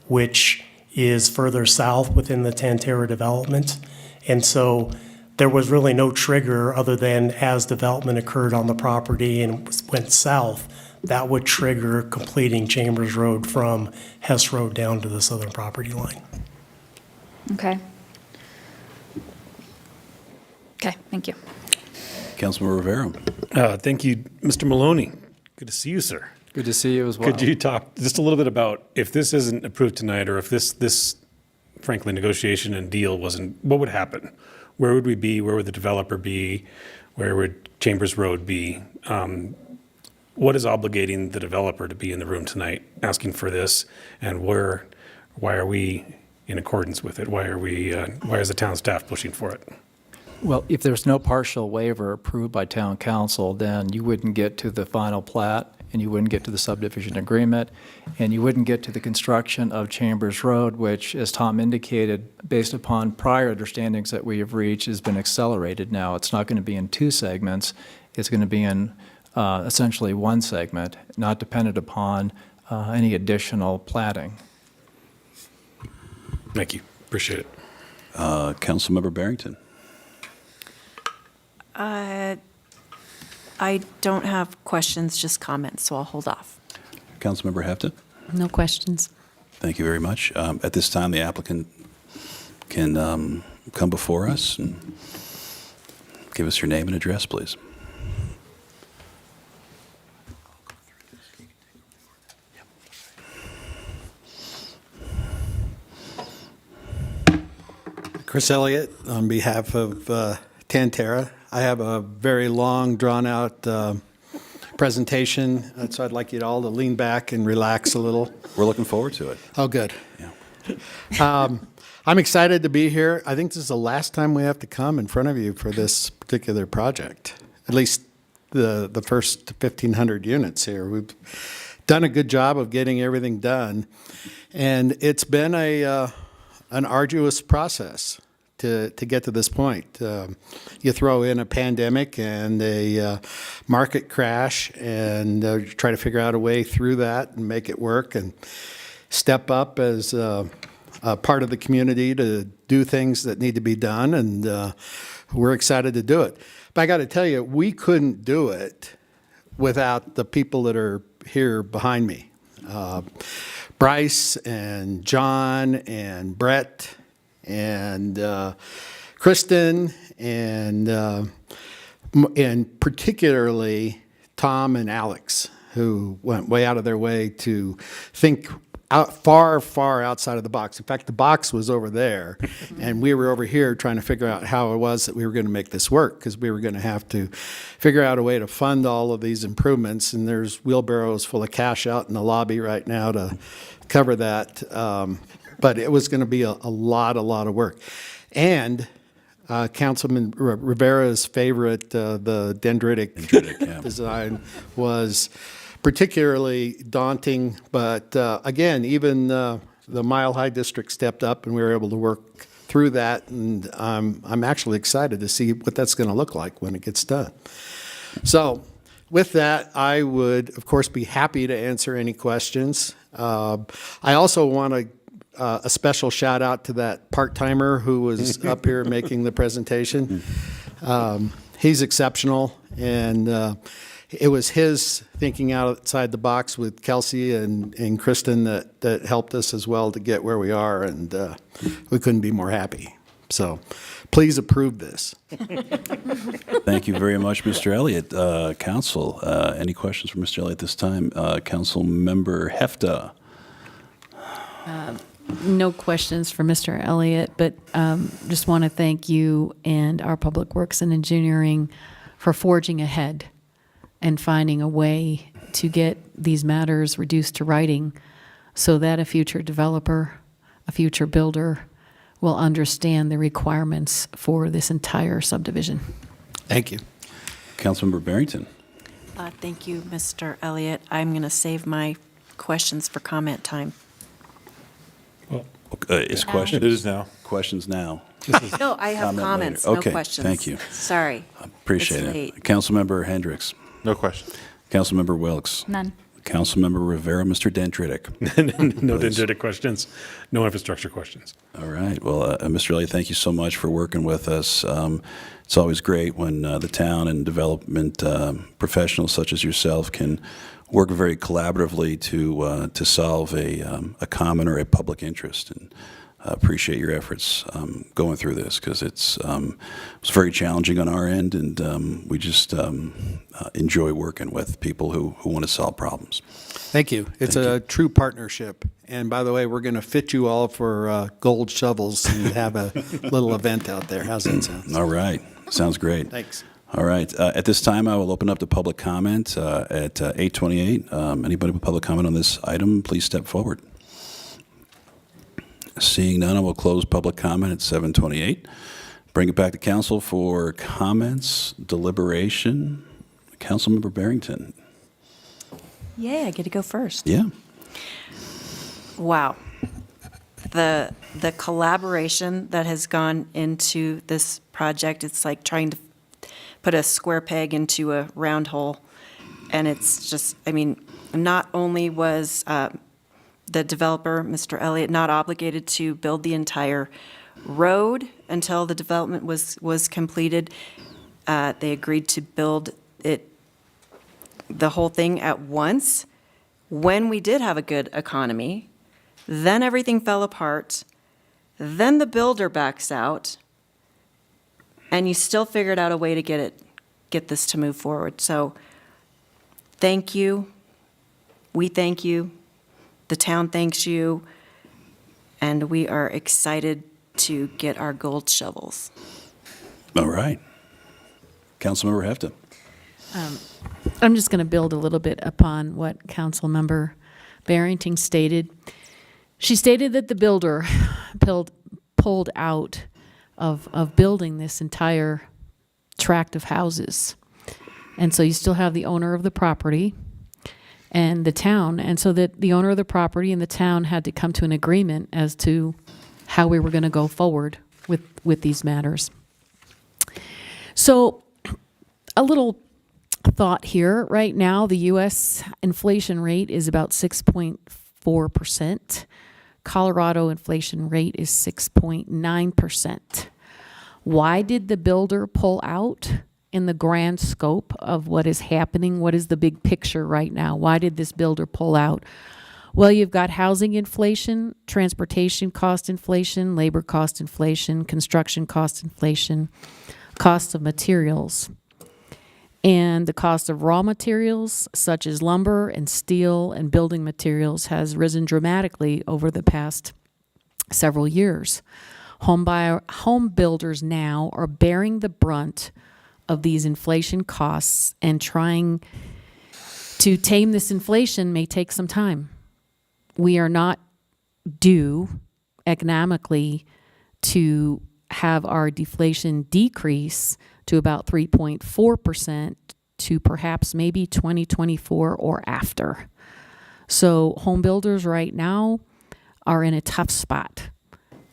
which is further south within the Tantera development. And so there was really no trigger other than as development occurred on the property and went south, that would trigger completing Chambers Road from Hess Road down to the southern property line. Okay. Okay, thank you. Councilmember Rivera? Thank you, Mr. Maloney. Good to see you, sir. Good to see you as well. Could you talk just a little bit about if this isn't approved tonight, or if this frankly negotiation and deal wasn't, what would happen? Where would we be? Where would the developer be? Where would Chambers Road be? What is obligating the developer to be in the room tonight asking for this? And why are we in accordance with it? Why is the town staff pushing for it? Well, if there's no partial waiver approved by Town Council, then you wouldn't get to the final plat, and you wouldn't get to the subdivision agreement, and you wouldn't get to the construction of Chambers Road, which, as Tom indicated, based upon prior understandings that we have reached, has been accelerated now. It's not going to be in 2 segments. It's going to be in essentially 1 segment, not dependent upon any additional platting. Thank you. Appreciate it. Councilmember Barrington? I don't have questions, just comments, so I'll hold off. Councilmember Hefta? No questions. Thank you very much. At this time, the applicant can come before us and give us your name and address, please. Chris Elliott on behalf of Tantera. I have a very long, drawn-out presentation, so I'd like you all to lean back and relax a little. We're looking forward to it. Oh, good. Yeah. I'm excited to be here. I think this is the last time we have to come in front of you for this particular project, at least the first 1,500 units here. We've done a good job of getting everything done, and it's been an arduous process to get to this point. You throw in a pandemic and a market crash, and try to figure out a way through that and make it work, and step up as a part of the community to do things that need to be done, and we're excited to do it. But I got to tell you, we couldn't do it without the people that are here behind me. Bryce and John and Brett and Kristen and particularly Tom and Alex, who went way out of their way to think far outside of the box. In fact, the box was over there, and we were over here trying to figure out how it was that we were going to make this work, because we were going to have to figure out a way to fund all of these improvements, and there's wheelbarrows full of cash out in the lobby right now to cover that. But it was going to be a lot of work. And Councilman Rivera's favorite, the dendritic design, was particularly daunting, but again, even the Mile High District stepped up, and we were able to work through that, and I'm actually excited to see what that's going to look like when it gets done. So with that, I would, of course, be happy to answer any questions. I also want to a special shout out to that part-timer who was up here making the presentation. He's exceptional, and it was his thinking outside the box with Kelsey and Kristen that helped us as well to get where we are, and we couldn't be more happy. So please approve this. Thank you very much, Mr. Elliott. Council, any questions for Mr. Elliott this time? Council Member Hefta. No questions for Mr. Elliott, but just want to thank you and our Public Works and Engineering for forging ahead and finding a way to get these matters reduced to writing so that a future developer, a future builder will understand the requirements for this entire subdivision. Thank you. Councilmember Barrington. Thank you, Mr. Elliott. I'm going to save my questions for comment time. Is questions? It is now. Questions now. No, I have Comment comments, later. no Okay, questions. thank you. Sorry. Appreciate It's it. late. Councilmember Hendricks. No question. Councilmember Wilkes. None. Councilmember Rivera, Mr. Dendritic. No Please. dendritic questions, no infrastructure questions. All right. Well, Mr. Elliott, thank you so much for working with us. It's always great when the town and development professionals such as yourself can work very collaboratively to solve a common or a public interest. And appreciate your efforts going through this, because it's very challenging on our end, and we just enjoy working with people who want to solve problems. Thank you. It's a true partnership. And by the way, we're going to fit you all for gold shovels and have a little event out there. How's that sound? All right. Sounds great. Thanks. All right. At this time, I will open up to public comment at 8:28. Anybody with public comment on this item, please step forward. Seeing none, I will close public comment at 7:28. Bring it back to council for comments, deliberation. Councilmember Barrington. Yay, I get to go first. Yeah. Wow. The collaboration that has gone into this project, it's like trying to put a square peg into a round hole. And it's just, I mean, not only was the developer, Mr. Elliott, not obligated to build the entire road until the development was completed, they agreed to build the whole thing at once when we did have a good economy. Then everything fell apart. Then the builder backs out, and you still figured out a way to get this to move forward. So thank you. We thank you. The town thanks you. And we are excited to get our gold shovels. All right. Councilmember Hefta. I'm just going to build a little bit upon what Councilmember Barrington stated. She stated that the builder pulled out of building this entire tract of houses. And so you still have the owner of the property and the town. And so that the owner of the property and the town had to come to an agreement as to how we were going to go forward with these matters. So a little thought here. Right now, the U.S. inflation rate is about 6.4%. Colorado inflation rate is 6.9%. Why did the builder pull out in the grand scope of what is happening? What is the big picture right now? Why did this builder pull out? Well, you've got housing inflation, transportation cost inflation, labor cost inflation, construction cost inflation, cost of materials. And the cost of raw materials, such as lumber and steel and building materials, has risen dramatically over the past several years. Home builders now are bearing the brunt of these inflation costs, and trying to tame this inflation may take some time. We are not due economically to have our deflation decrease to about 3.4% to perhaps maybe 2024 or after. So home builders right now are in a tough spot.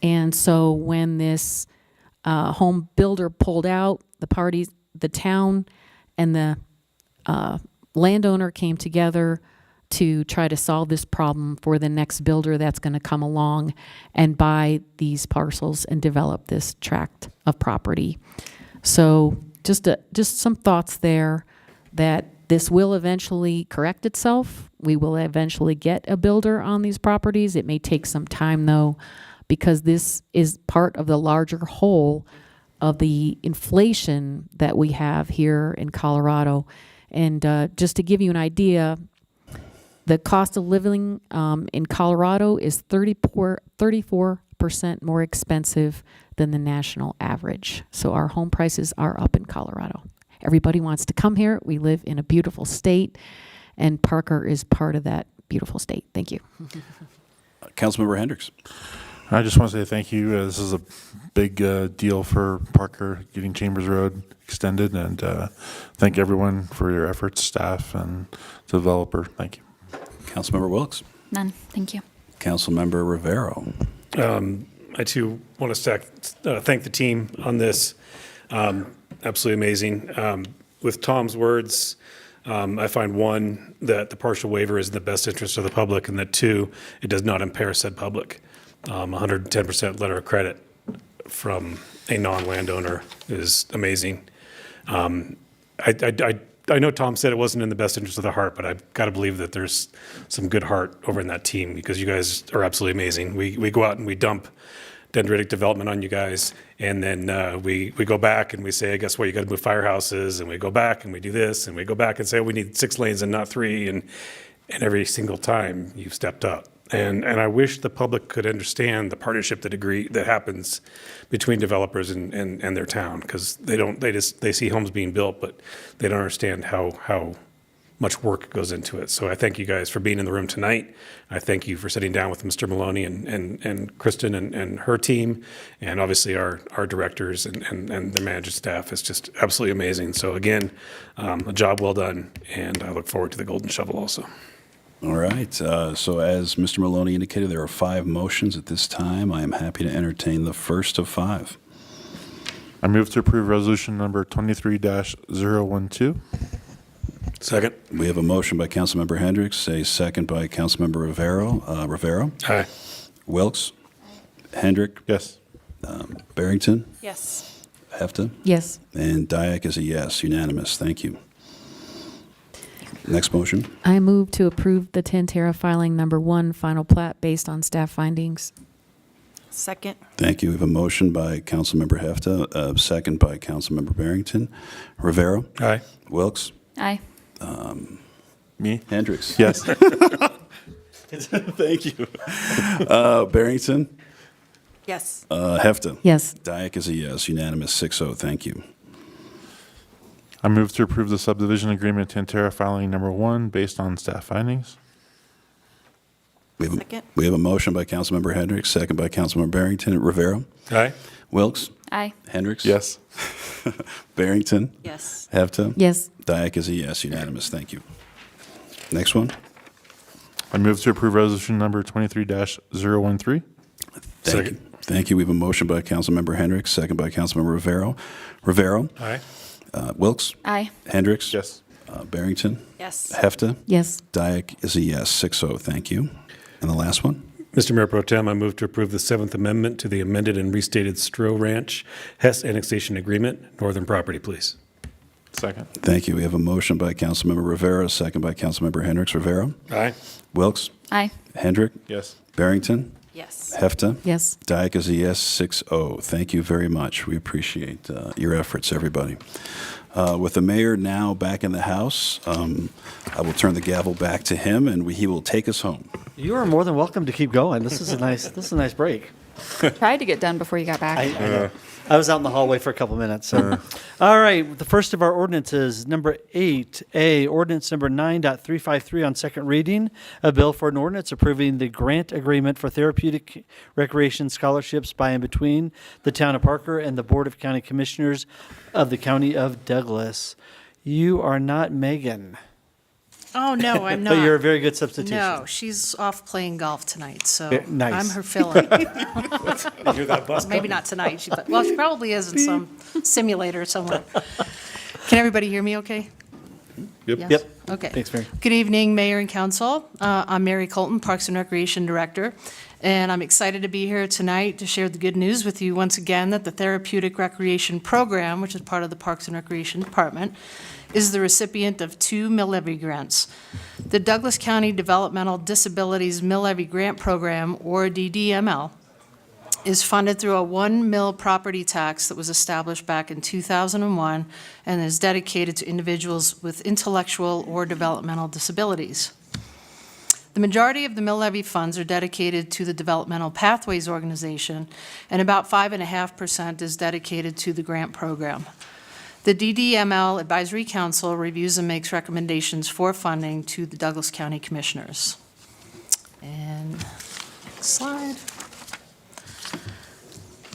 And so when this home builder pulled out, the parties, the town and the landowner came together to try to solve this problem for the next builder that's going to come along and buy these parcels and develop this tract of property. So just some thoughts there that this will eventually correct itself. We will eventually get a builder on these properties. It may take some time though, because this is part of the larger whole of the inflation that we have here in Colorado. And just to give you an idea, the cost of living in Colorado is 34% more expensive than the national average. So our home prices are up in Colorado. Everybody wants to come here. We live in a beautiful state, and Parker is part of that beautiful state. Thank you. Councilmember Hendricks. I just want to say thank you. This is a big deal for Parker, getting Chambers Road extended, and thank everyone for your efforts, staff and the developer. Thank you. Councilmember Wilkes. None. Thank you. Councilmember Rivero. I too want to thank the team on this. Absolutely amazing. With Tom's words, I find one, that the partial waiver is in the best interest of the public, and that two, it does not impair said public. 110% letter of credit from a non-landowner is amazing. I know Tom said it wasn't in the best interest of the heart, but I've got to believe that there's some good heart over in that team, because you guys are absolutely amazing. We go out and we dump dendritic development on you guys, and then we go back and we say, guess what, you got to move firehouses, and we go back and we do this, and we go back and say, oh, we need 6 lanes and not 3, and every single time you've stepped up. And I wish the public could understand the partnership that happens between developers and their town, because they see homes being built, but they don't understand how much work goes into it. So I thank you guys for being in the room tonight. I thank you for sitting down with Mr. Maloney and Kristen and her team, and obviously our directors and the management staff. Is just absolutely amazing. So again, a job well done, and I look forward to the golden shovel also. All right. So as Mr. Maloney indicated, there are 5 motions at this time. I am happy to entertain the first of 5. I move to approve resolution number 23-012. Second. We have a motion by Councilmember Hendricks, a second by Councilmember Rivero. Rivero? Aye. Wilkes? Hendrick? Yes. Barrington? Yes. Hefta? Yes. And Dyak is a yes, unanimous. Thank you. Next motion. I move to approve the Tantera filing number 1 final plat based on staff findings. Second. Thank you. We have a motion by Councilmember Hefta, a second by Councilmember Barrington. Rivero? Aye. Wilkes? Aye. Me? Hendricks? Yes. Thank you. Barrington? Yes. Hefta? Yes. Dyak is a yes, unanimous 6-0. Thank you. I move to approve the subdivision agreement Tantera filing number 1 based on staff findings. Second. We have a motion by Councilmember Hendricks, second by Councilmember Barrington. Rivero? Aye. Wilkes? Aye. Hendricks? Yes. Barrington? Yes. Hefta? Yes. Dyak is a yes, unanimous. Thank you. Next one. I move to approve resolution number 23-013. Thank you. Thank you. We have a motion by Councilmember Hendricks, second by Councilmember Rivero. Rivero? Aye. Wilkes? Aye. Hendricks? Yes. Barrington? Yes. Hefta? Yes. Dyak is a yes, 6-0. Thank you. And the last one? Mr. Mayor Pro Tem, I move to approve the Seventh Amendment to the amended and restated Stroh Ranch Hess Annexation Agreement, Northern Property, please. Second. Thank you. We have a motion by Councilmember Rivera, second by Councilmember Hendricks. Rivero? Aye. Wilkes? Aye. Hendrick? Yes. Barrington? Yes. Hefta? Yes. Dyak is a yes, 6-0. Thank you very much. We appreciate your efforts, everybody. With the mayor now back in the House, I will turn the gavel back to him, and he will take us home. You are more than welcome to keep going. This is a nice break. Tried to get done before you got back. I know. I was out in the hallway for a couple minutes. So. All right, the first of our ordinances, number 8A, ordinance number 9.353 on second reading, a bill for an ordinance approving the grant agreement for therapeutic recreation scholarships by and between the town of Parker and the Board of County Commissioners of the County of Douglas. You are not Megan. Oh, no, I'm not. But you're a very good substitution. No, she's off playing golf tonight, so Yeah, nice. I'm her fill-in. You're that bus Maybe not tonight. Well, she probably is in some simulator somewhere. Can everybody hear me okay? Yep. Yes? Yep. Okay. Thanks, Mary. Good evening, Mayor and Council. I'm Mary Colton, Parks and Recreation Director, and I'm excited to be here tonight to share the good news with you once again that the Therapeutic Recreation Program, which is part of the Parks and Recreation Department, is the recipient of 2 mill levy grants. The Douglas County Developmental Disabilities Mill Levy Grant Program, or DDML, is funded through a 1 mill property tax that was established back in 2001 and is dedicated to individuals with intellectual or developmental disabilities. The majority of the mill levy funds are dedicated to the Developmental Pathways Organization, and about 5.5% is dedicated to the grant program. The DDML Advisory Council reviews and makes recommendations for funding to the Douglas County Commissioners. And next slide.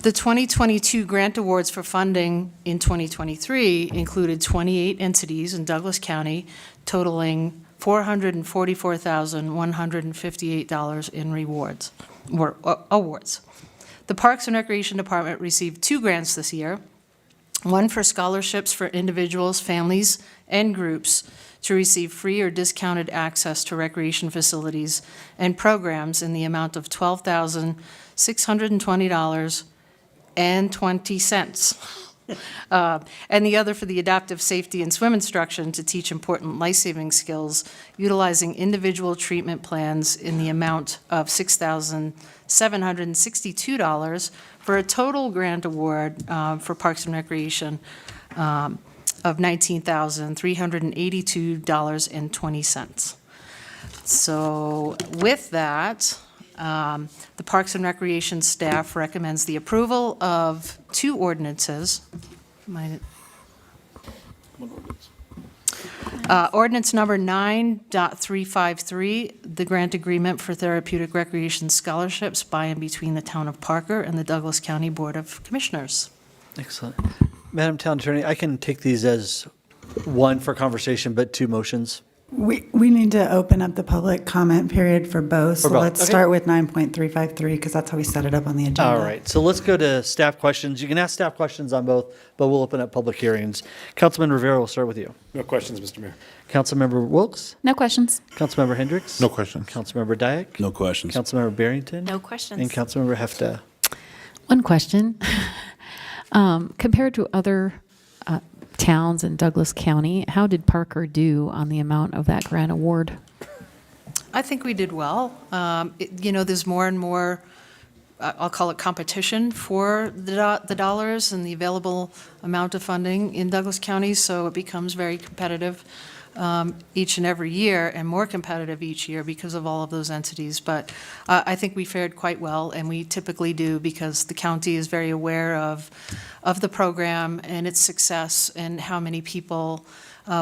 The 2022 grant awards for funding in 2023 included 28 entities in Douglas County totaling $444,158 in awards. The Parks and Recreation Department received 2 grants this year, one for scholarships for individuals, families, and groups to receive free or discounted access to recreation facilities and programs in the amount of $12,620.20. And the other for the adaptive safety and swim instruction to teach important life-saving skills utilizing individual treatment plans in the amount of $6,762 for a total grant award for Parks and Recreation of $19,382.20. So with that, the Parks and Recreation staff recommends the approval of 2 ordinances. Ordinance number 9.353, the grant agreement for therapeutic recreation scholarships by and between the town of Parker and the Douglas County Board of Commissioners. Excellent. Madam Town Attorney, I can take these as one for conversation, but 2 motions. We need to open up the public comment period for both. For So both, let's okay. start with 9.353 because that's how we set it up on the agenda. All right, so let's go to staff questions. You can ask staff questions on both, but we'll open up public hearings. Councilman Rivera, we'll start with you. No questions, Mr. Mayor. Councilmember Wilkes? No questions. Councilmember Hendricks? No questions. Councilmember Dyak? No questions. Councilmember Barrington? No questions. And Councilmember Hefta? One question. Compared to other towns in Douglas County, how did Parker do on the amount of that grant award? I think we did well. There's more and more, I'll call it competition for the dollars and the available amount of funding in Douglas County, so it becomes very competitive each and every year, and more competitive each year because of all of those entities. But I think we fared quite well, and we typically do because the county is very aware of the program and its success and how many people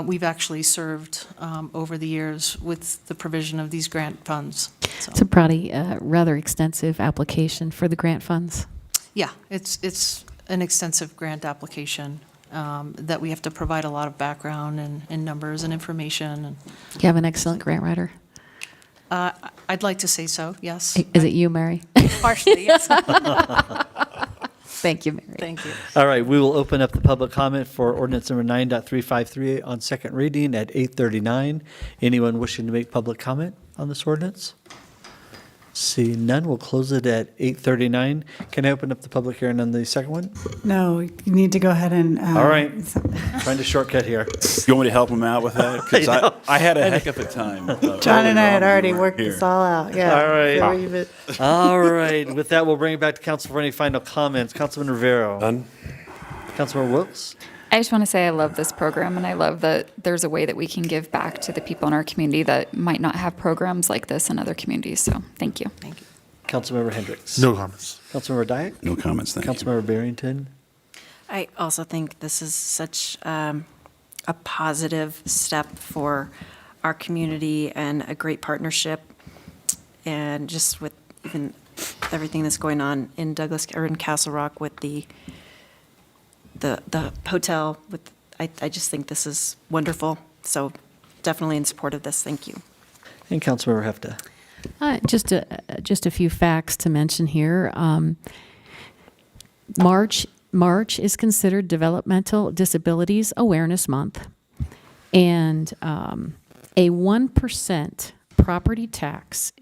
we've actually served over the years with the provision of these grant funds. It's a pretty rather extensive application for the grant funds. Yeah, it's an extensive grant application. that we have to provide a lot of background and numbers and information. And You have an excellent grant writer. I'd like to say so, yes. Is it you, Mary? Partially, yes. Thank you, Mary. Thank you. All right, we will open up the public comment for ordinance number 9.353 on second reading at 8:39. Anyone wishing to make public comment on this ordinance? See none, we'll close it at 8:39. Can I open up the public hearing on the second one? No, you need to go ahead and. All right, trying to shortcut here. You want me to help him out with that? Because I know. I had a heck of a time. John and I had early on when already you weren't worked here. this all out, yeah. All right. So we've been- All right, with that, we'll bring it back to council for any final comments. Councilman Rivero. None. Councilman Wilkes. I just want to say I love this program, and I love that there's a way that we can give back to the people in our community that might not have programs like this in other communities. So thank you. Thank you. Councilmember Hendricks. No comments. Councilmember Dyak. No comments, thank you. Councilmember Barrington. I also think this is such a positive step for our community and a great partnership. And just with even everything that's going on in Douglas or in Castle Rock with the hotel, I just think this is wonderful. So definitely in support of this. Thank you. And Councilmember Hefta. Just a few facts to mention here. March is considered Developmental Disabilities Awareness Month, and a 1% property tax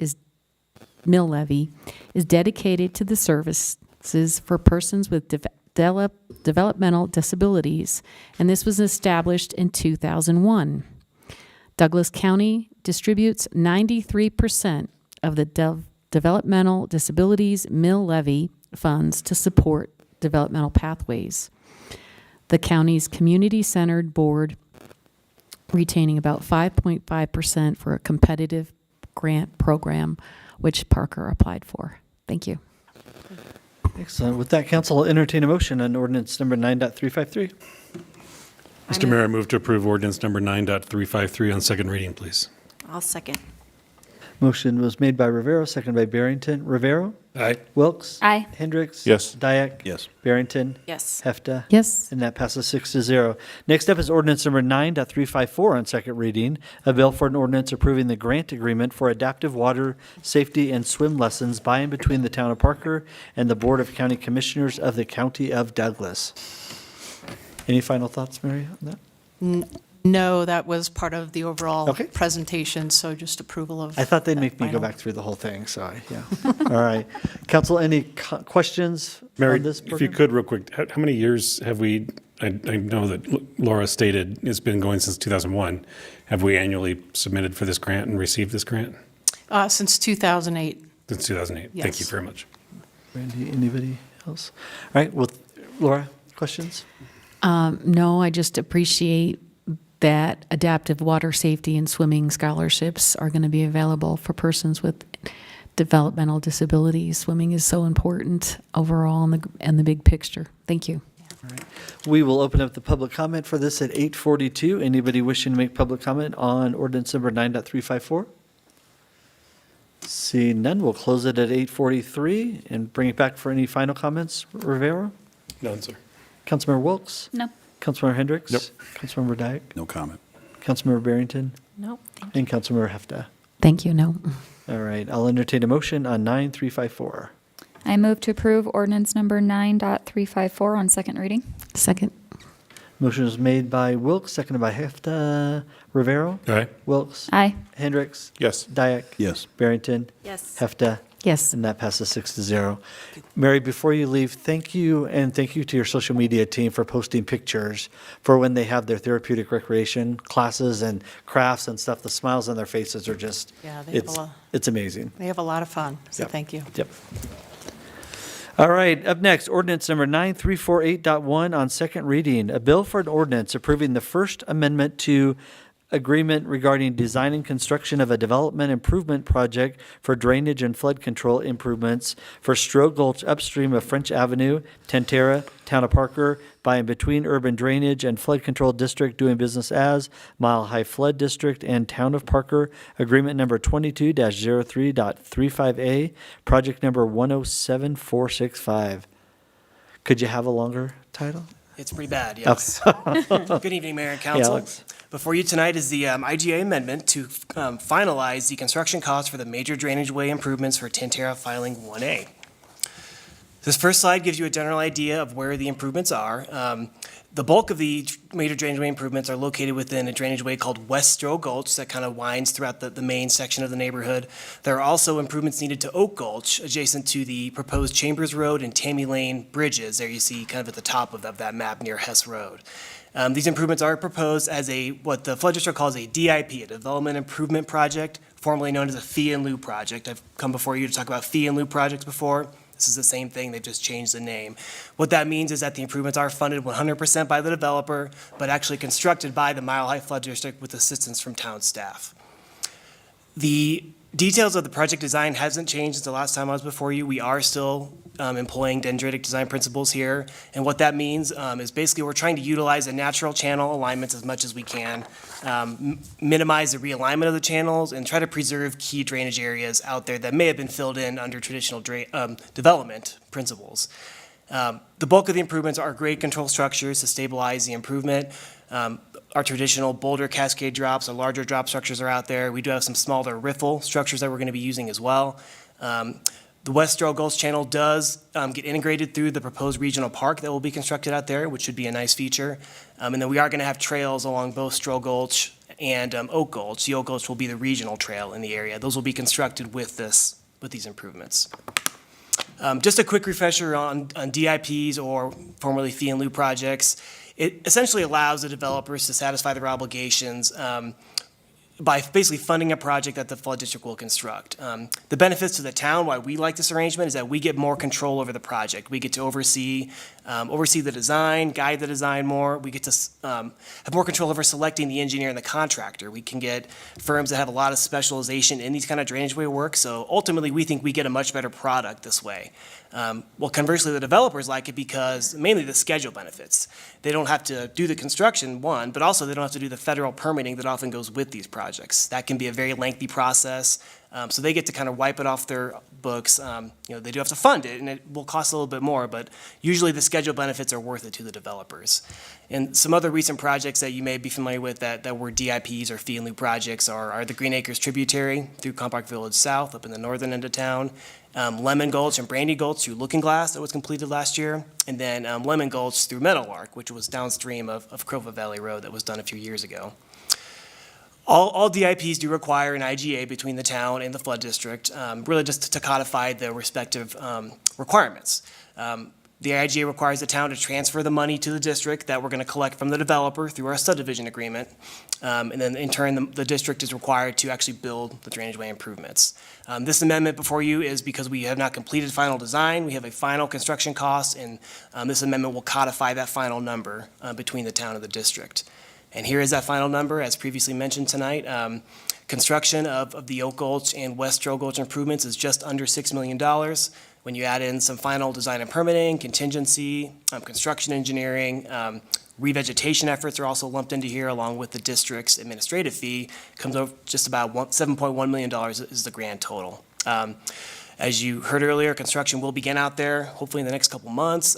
mill levy is dedicated to the services for persons with developmental disabilities, and this was established in 2001. Douglas County distributes 93% of the developmental disabilities mill levy funds to support developmental pathways. The county's community-centered board retaining about 5.5% for a competitive grant program, which Parker applied for. Thank you. Excellent. With that, council will entertain a motion on ordinance number 9.353. Mr. Mayor, I move to approve ordinance number 9.353 on second reading, please. I'll second. Motion was made by Rivero, seconded by Barrington. Rivero? Aye. Wilkes? Aye. Hendricks? Yes. Dyak? Yes. Barrington? Yes. Hefta? Yes. And that passes 6-0. Next up is ordinance number 9.354 on second reading, a bill for an ordinance approving the grant agreement for adaptive water safety and swim lessons by and between the town of Parker and the Board of County Commissioners of the County of Douglas. Any final thoughts, Mary, on that? No, that was part of the overall Okay. presentation, so just approval of. I thought they'd make me go final. back through the whole thing, so yeah. All right. Council, any questions Mary, on this if you program? could, real quick, how many years have we, I know that Laura stated it's been going since 2001. Have we annually submitted for this grant and received this grant? Since 2008. Since 2008. Thank you Yes. very much. Randy, anybody else? All right, well, Laura, questions? No, I just appreciate that adaptive water safety and swimming scholarships are going to be available for persons with developmental disabilities. Swimming is so important overall in the big picture. Thank you. We will open up the public comment for this at 8:42. Anybody wishing to make public comment on ordinance number 9.354? See none, we'll close it at 8:43 and bring it back for any final comments. Rivera? None, sir. Councilmember Wilkes? No. Councilmember Hendricks? Nope. Councilmember Dyak? No comment. Councilmember Barrington? Nope. And Councilmember Hefta? Thank you. No. All right, I'll entertain a motion on 9.354. I move to approve ordinance number 9.354 on second reading. Second. Motion is made by Wilkes, seconded by Hefta. Rivero? Aye. Wilkes? Aye. Hendricks? Yes. Dyak? Yes. Barrington? Yes. Hefta? Yes. And that passes 6-0. Mary, before you leave, thank you, and thank you to your social media team for posting pictures for when they have their therapeutic recreation classes and crafts and stuff. The smiles on their faces are just, Yeah, they have a lot. it's amazing. They have a lot of fun, so Yep. thank you. Yep. All right, up next, ordinance number 9348.1 on second reading, a bill for an ordinance approving the First Amendment to agreement regarding design and construction of a development improvement project for drainage and flood control improvements for Stroh Gulch upstream of French Avenue, Tantera, Town of Parker, by and between Urban Drainage and Flood Control District doing business as Mile High Flood District and Town of Parker, agreement number 22-03.35A, project number 107465. Could you have a longer title? It's pretty bad, yes. Good evening, Mayor and Council. Alex. Before you tonight is the IGA amendment to finalize the construction costs for the major drainage way improvements for Tantera Filing 1A. This first slide gives you a general idea of where the improvements are. The bulk of the major drainage way improvements are located within a drainage way called West Stroh Gulch that kind of winds throughout the main section of the neighborhood. There are also improvements needed to Oak Gulch, adjacent to the proposed Chambers Road and Tammy Lane bridges. There you see kind of at the top of that map near Hess Road. These improvements are proposed as what the Flood District calls a DIP, a Development Improvement Project, formerly known as a fee in lieu project. I've come before you to talk about fee in lieu projects before. This is the same thing, they've just changed the name. What that means is that the improvements are funded 100% by the developer, but actually constructed by the Mile High Flood District with assistance from town staff. The details of the project design hasn't changed since the last time I was before you. We are still employing dendritic design principles here. And what that means is basically we're trying to utilize the natural channel alignments as much as we can, minimize the realignment of the channels, and try to preserve key drainage areas out there that may have been filled in under traditional development principles. The bulk of the improvements are grade control structures to stabilize the improvement. Our traditional boulder cascade drops, our larger drop structures are out there. We do have some smaller riffle structures that we're going to be using as well. The West Stroh Gulch Channel does get integrated through the proposed regional park that will be constructed out there, which should be a nice feature. And then we are going to have trails along both Stroh Gulch and Oak Gulch. The Oak Gulch will be the regional trail in the area. Those will be constructed with these improvements. Just a quick refresher on DIPs, or formerly fee in lieu projects. It essentially allows the developers to satisfy their obligations by basically funding a project that the Flood District will construct. The benefits to the town, why we like this arrangement, is that we get more control over the project. We get to oversee the design, guide the design more. We get to have more control over selecting the engineer and the contractor. We can get firms that have a lot of specialization in these kind of drainage way work, so ultimately we think we get a much better product this way. Well, conversely, the developers like it because mainly the schedule benefits. They don't have to do the construction, one, but also they don't have to do the federal permitting that often goes with these projects. That can be a very lengthy process, so they get to kind of wipe it off their books. They do have to fund it, and it will cost a little bit more, but usually the schedule benefits are worth it to the developers. And some other recent projects that you may be familiar with that were DIPs or fee in lieu projects are the Green Acres Tributary through Compark Village South up in the northern end of town, Lemon Gulch and Brandy Gulch through Looking Glass that was completed last year, and then Lemon Gulch through Meadowlark, which was downstream of Crova Valley Road that was done a few years ago. All DIPs do require an IGA between the town and the flood district, really just to codify the respective requirements. The IGA requires the town to transfer the money to the district that we're going to collect from the developer through our subdivision agreement. And then in turn, the district is required to actually build the drainage way improvements. This amendment before you is because we have not completed final design. We have a final construction cost, and this amendment will codify that final number between the town and the district. And here is that final number, as previously mentioned tonight. Construction of the Oak Gulch and West Stroh Gulch improvements is just under $6 million. When you add in some final design and permitting, contingency, construction engineering, revegetation efforts are also lumped into here, along with the district's administrative fee, comes out just about $7.1 million is the grand total. As you heard earlier, construction will begin out there, hopefully in the next couple months.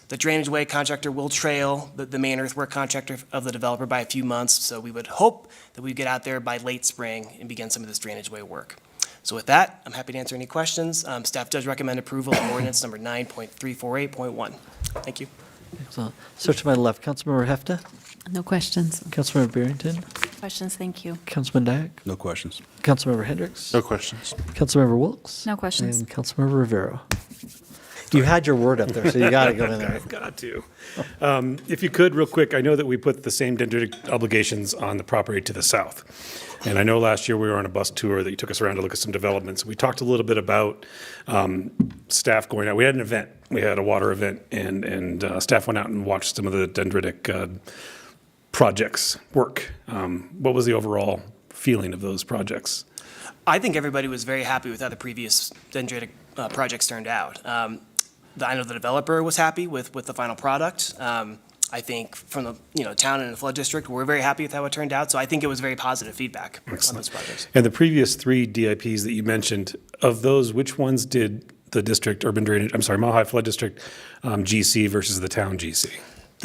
The drainage way contractor will trail the main earthwork contractor of the developer by a few months, so we would hope that we get out there by late spring and begin some of this drainage way work. So with that, I'm happy to answer any questions. Staff does recommend approval of ordinance number 9.348.1. Thank you. Excellent. Search to my left, Councilmember Hefta. No questions. Councilmember Barrington. Questions, thank you. Councilman Dyak. No questions. Councilmember Hendricks. No questions. Councilmember Wilkes. No questions. And Councilmember Rivera. You had your word up there, so you got to go in there. I've got to. If you could, real quick, I know that we put the same dendritic obligations on the property to the south. And I know last year we were on a bus tour that you took us around to look at some developments. We talked a little bit about staff going out. We had an event. We had a water event, and staff went out and watched some of the dendritic projects work. What was the overall feeling of those projects? I think everybody was very happy with how the previous dendritic projects turned out. I know the developer was happy with the final product. I think from the town and the flood district, we're very happy with how it turned out. So I think it was very positive feedback on those projects. And the previous 3 DIPs that you mentioned, of those, which ones did the district urban drainage, Mile High Flood District GC versus the town GC?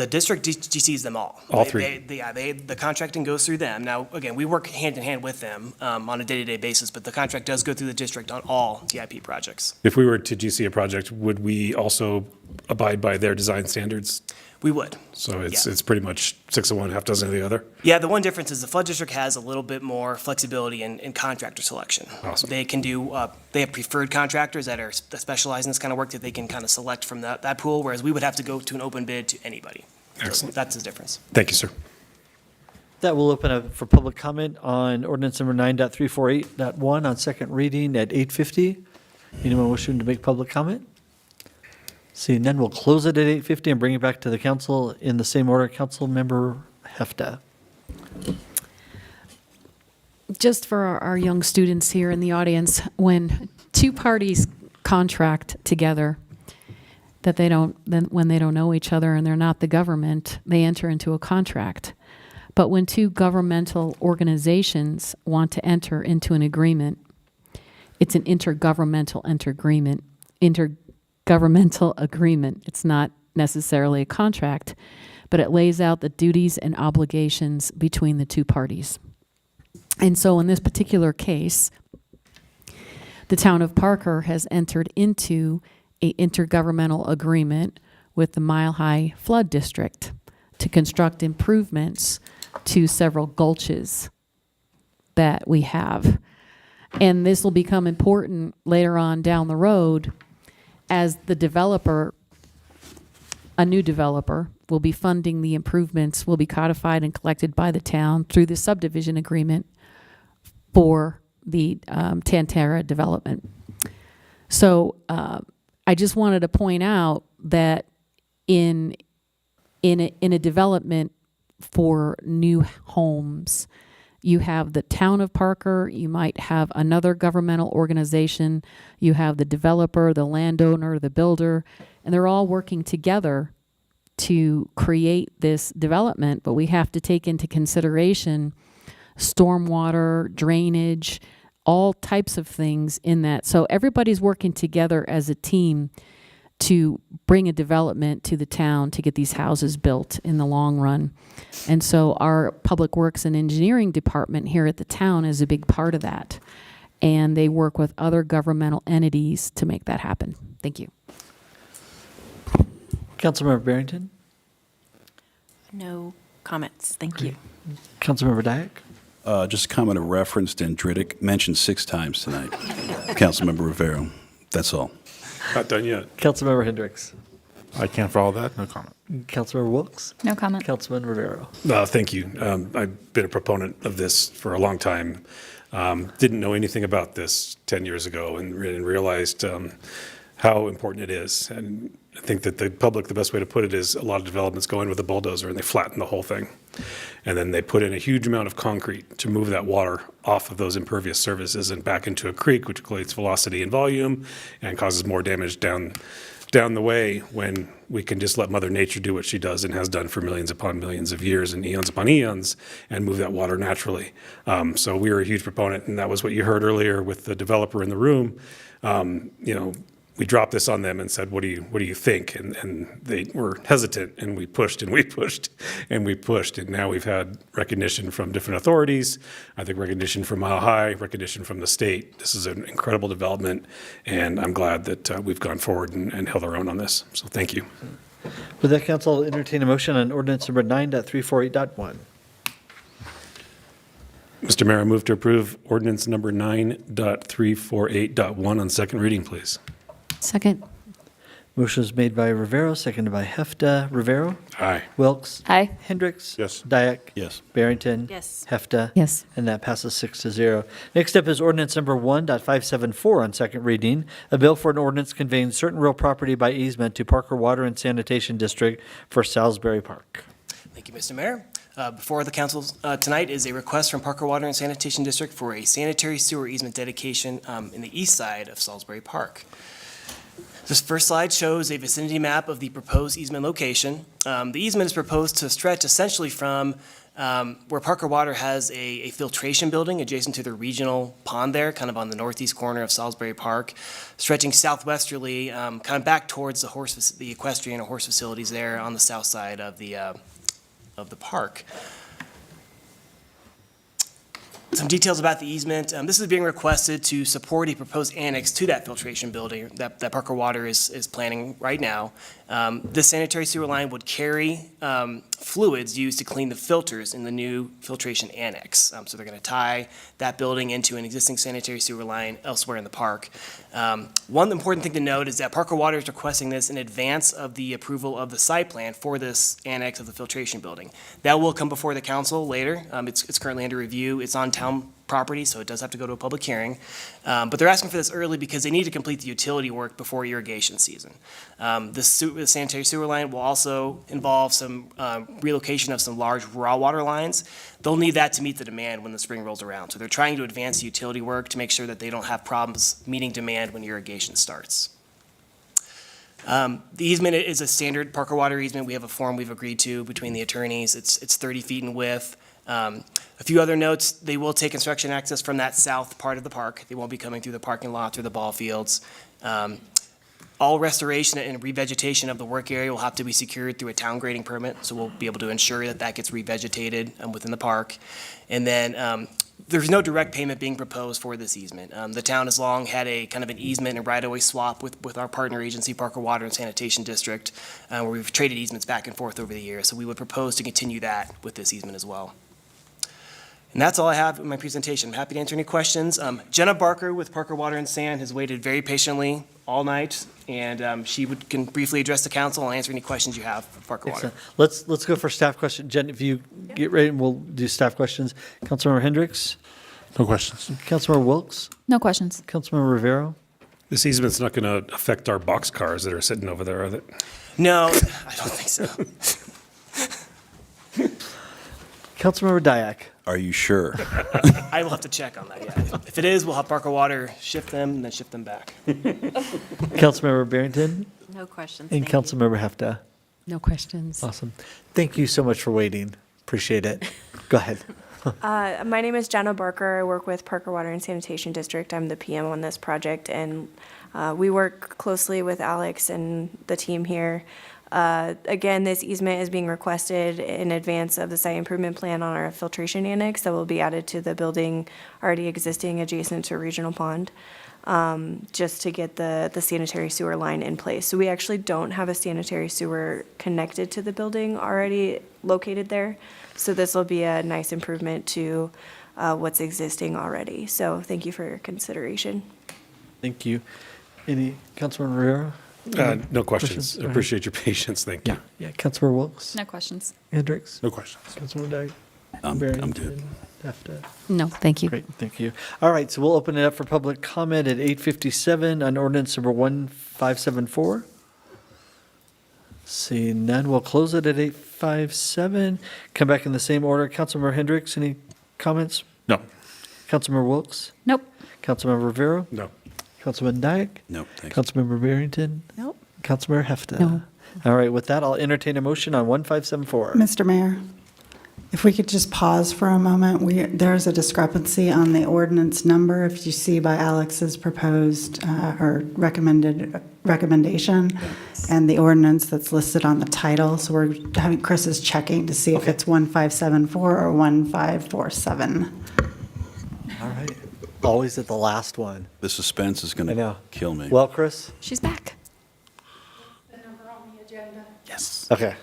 The district GCs them all. All three. The contracting goes through them. Now, again, we work hand in hand with them on a day-to-day basis, but the contract does go through the district on all TIP projects. If we were to GC a project, would we also abide by their design standards? We would. So it's Yeah. it's pretty much 6 of one, half dozen of the other? Yeah, the one difference is the flood district has a little bit more flexibility in contractor selection. Awesome. They can do, they have preferred contractors that specialize in this kind of work that they can kind of select from that pool, whereas we would have to go to an open bid to anybody. So Excellent. that's the difference. Thank you, sir. That will open up for public comment on ordinance number 9.348.1 on second reading at 8:50. Anyone wishing to make public comment? Seeing none, we'll close it at 8:50 and bring it back to the council in the same order. Councilmember Hefta. Just for our young students here in the audience, when two parties contract together, that when they don't know each other and they're not the government, they enter into a contract. But when two governmental organizations want to enter into an agreement, it's an intergovernmental agreement. It's not necessarily a contract, but it lays out the duties and obligations between the two parties. And so in this particular case, the town of Parker has entered into an intergovernmental agreement with the Mile High Flood District to construct improvements to several gulches that we have. And this will become important later on down the road as the developer, a new developer, will be funding the improvements, will be codified and collected by the town through the subdivision agreement for the Tantera development. So I just wanted to point out that in a development for new homes, you have the town of Parker, you might have another governmental organization, you have the developer, the landowner, the builder, and they're all working together to create this development, but we have to take into consideration stormwater, drainage, all types of things in that. So everybody's working together as a team to bring a development to the town to get these houses built in the long run. And so our Public Works and Engineering Department here at the town is a big part of that. And they work with other governmental entities to make that happen. Thank you. Councilmember Barrington? No comments. Thank you. Councilmember Dyak? Just a comment of reference, dendritic, mentioned 6 times tonight. Councilmember Rivera, that's all. Not done yet. Councilmember Hendricks? I can't follow that. No comment. Councilmember Wilks? No comment. Councilman Rivera? Thank you. I've been a proponent of this for a long time. Didn't know anything about this 10 years ago and realized how important it is. And I think that the best way to put it is a lot of developments go in with a bulldozer and they flatten the whole thing. And then they put in a huge amount of concrete to move that water off of those impervious surfaces and back into a creek, which creates velocity and volume and causes more damage down the way when we can just let Mother Nature do what she does and has done for millions upon millions of years and eons upon eons and move that water naturally. So we were a huge proponent, and that was what you heard earlier with the developer in the room. We dropped this on them and said, what do you think? And they were hesitant, and we pushed and we pushed and we pushed. And now we've had recognition from different authorities. I think recognition from Mile High, recognition from the state. This is an incredible development, and I'm glad that we've gone forward and held our own on this. So thank you. With that, council will entertain a motion on ordinance number 9.348.1. Mr. Mayor, I move to approve ordinance number 9.348.1 on second reading, please. Second. Motion is made by Rivera, seconded by Hefta. Rivera? Aye. Wilks? Aye. Hendricks? Yes. Dyak? Yes. Barrington? Yes. Hefta? Yes. And that passes 6-0. Next up is ordinance number 1.574 on second reading, a bill for an ordinance conveying certain real property by easement to Parker Water and Sanitation District for Salisbury Park. Thank you, Mr. Mayor. Before the council tonight is a request from Parker Water and Sanitation District for a sanitary sewer easement dedication in the east side of Salisbury Park. This first slide shows a vicinity map of the proposed easement location. The easement is proposed to stretch essentially from where Parker Water has a filtration building adjacent to the regional pond there, kind of on the northeast corner of Salisbury Park, stretching southwesterly, kind of back towards the equestrian or horse facilities there on the south side of the park. Some details about the easement. This is being requested to support a proposed annex to that filtration building that Parker Water is planning right now. This sanitary sewer line would carry fluids used to clean the filters in the new filtration annex. So they're going to tie that building into an existing sanitary sewer line elsewhere in the park. One important thing to note is that Parker Water is requesting this in advance of the approval of the site plan for this annex of the filtration building. That will come before the council later. It's currently under review. It's on town property, so it does have to go to a public hearing. But they're asking for this early because they need to complete the utility work before irrigation season. The sanitary sewer line will also involve some relocation of some large raw water lines. They'll need that to meet the demand when the spring rolls around. So they're trying to advance the utility work to make sure that they don't have problems meeting demand when irrigation starts. The easement is a standard Parker Water easement. We have a form we've agreed to between the attorneys. It's 30 feet in width. A few other notes, they will take construction access from that south part of the park. They won't be coming through the parking lot or the ball fields. All restoration and revegetation of the work area will have to be secured through a town grading permit, so we'll be able to ensure that that gets revegetated within the park. And then there's no direct payment being proposed for this easement. The town has long had a kind of an easement and right-of-way swap with our partner agency, Parker Water and Sanitation District, where we've traded easements back and forth over the years. So we would propose to continue that with this easement as well. And that's all I have in my presentation. I'm happy to answer any questions. Jenna Barker with Parker Water and Sand has waited very patiently all night, and she can briefly address the council and answer any questions you have for Parker Water. Excellent. Let's go for staff question. Jen, if you get ready, and we'll do staff questions. Councilmember Hendricks? No questions. Councilmember Wilkes? No questions. Councilmember Rivero? This easement's not going to affect our box cars that are sitting over there, are they? No, I don't think so. Councilmember Dyak? Are you sure? I will have to check on that, yeah. If it is, we'll have Parker Water shift them and then shift them back. Councilmember Barrington? No questions. And thank you. Councilmember Hefta? No questions. Awesome. Thank you so much for waiting. Appreciate it. Go ahead. My name is Jenna Barker. I work with Parker Water and Sanitation District. I'm the PM on this project, and we work closely with Alex and the team here. Again, this easement is being requested in advance of the site improvement plan on our filtration annex that will be added to the building already existing adjacent to Regional Pond, just to get the sanitary sewer line in place. So we actually don't have a sanitary sewer connected to the building already located there. So this will be a nice improvement to what's existing already. So thank you for your consideration. Thank you. Any, Councilmember Rivera? No questions. I appreciate your patience. Thank you. Yeah, Councilmember Wilkes? No questions. Hendricks? No questions. Councilmember Dyak? I'm Barrington? good. Hefta? No, thank you. Great, thank you. All right, so we'll open it up for public comment at 8:57 on ordinance number 1574. Seeing none, we'll close it at 8:57. Come back in the same order. Councilmember Hendricks, any comments? No. Councilmember Wilkes? Nope. Councilmember Rivero? No. Councilman Dyak? No, thanks. Councilmember Barrington? Nope. Councilmember Hefta? No. All right, with that, I'll entertain a motion on 1574. Mr. Mayor, if we could just pause for a moment. There's a discrepancy on the ordinance number, if you see by Alex's proposed or recommendation, and the ordinance that's listed on the title. So we're having, Chris is checking to see if it's 1574 or 1547. All right. Always at the last one. The suspense is going I know. to kill me. Well, Chris? She's back. Yes. Okay.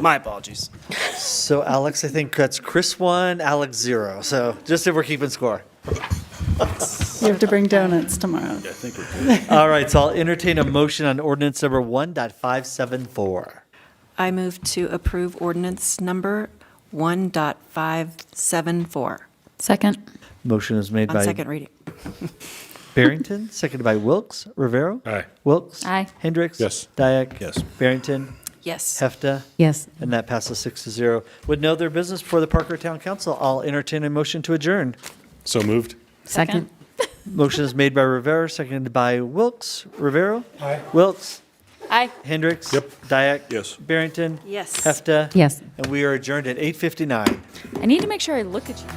My apologies. So Alex, I think that's Chris 1, Alex 0. So just if we're keeping score. You have to bring donuts tomorrow. I think we're good. All right, so I'll entertain a motion on ordinance number 1.574. I move to approve ordinance number 1.574 Second. Motion is made on by second reading. Barrington, seconded by Wilkes. Rivero? Aye. Wilkes? Aye. Hendricks? Yes. Dyak? Yes. Barrington? Yes. Hefta? Yes. And that passes 6-0. With no other business before the Parker Town Council, I'll entertain a motion to adjourn. So moved. Second. Motion is made by Rivera, seconded by Wilks. Rivera? Aye. Wilks? Aye. Hendricks? Yep. Dyak? Yes. Barrington? Yes. Hefta? Yes. And we are adjourned at 8:59. I need to make sure I look at you.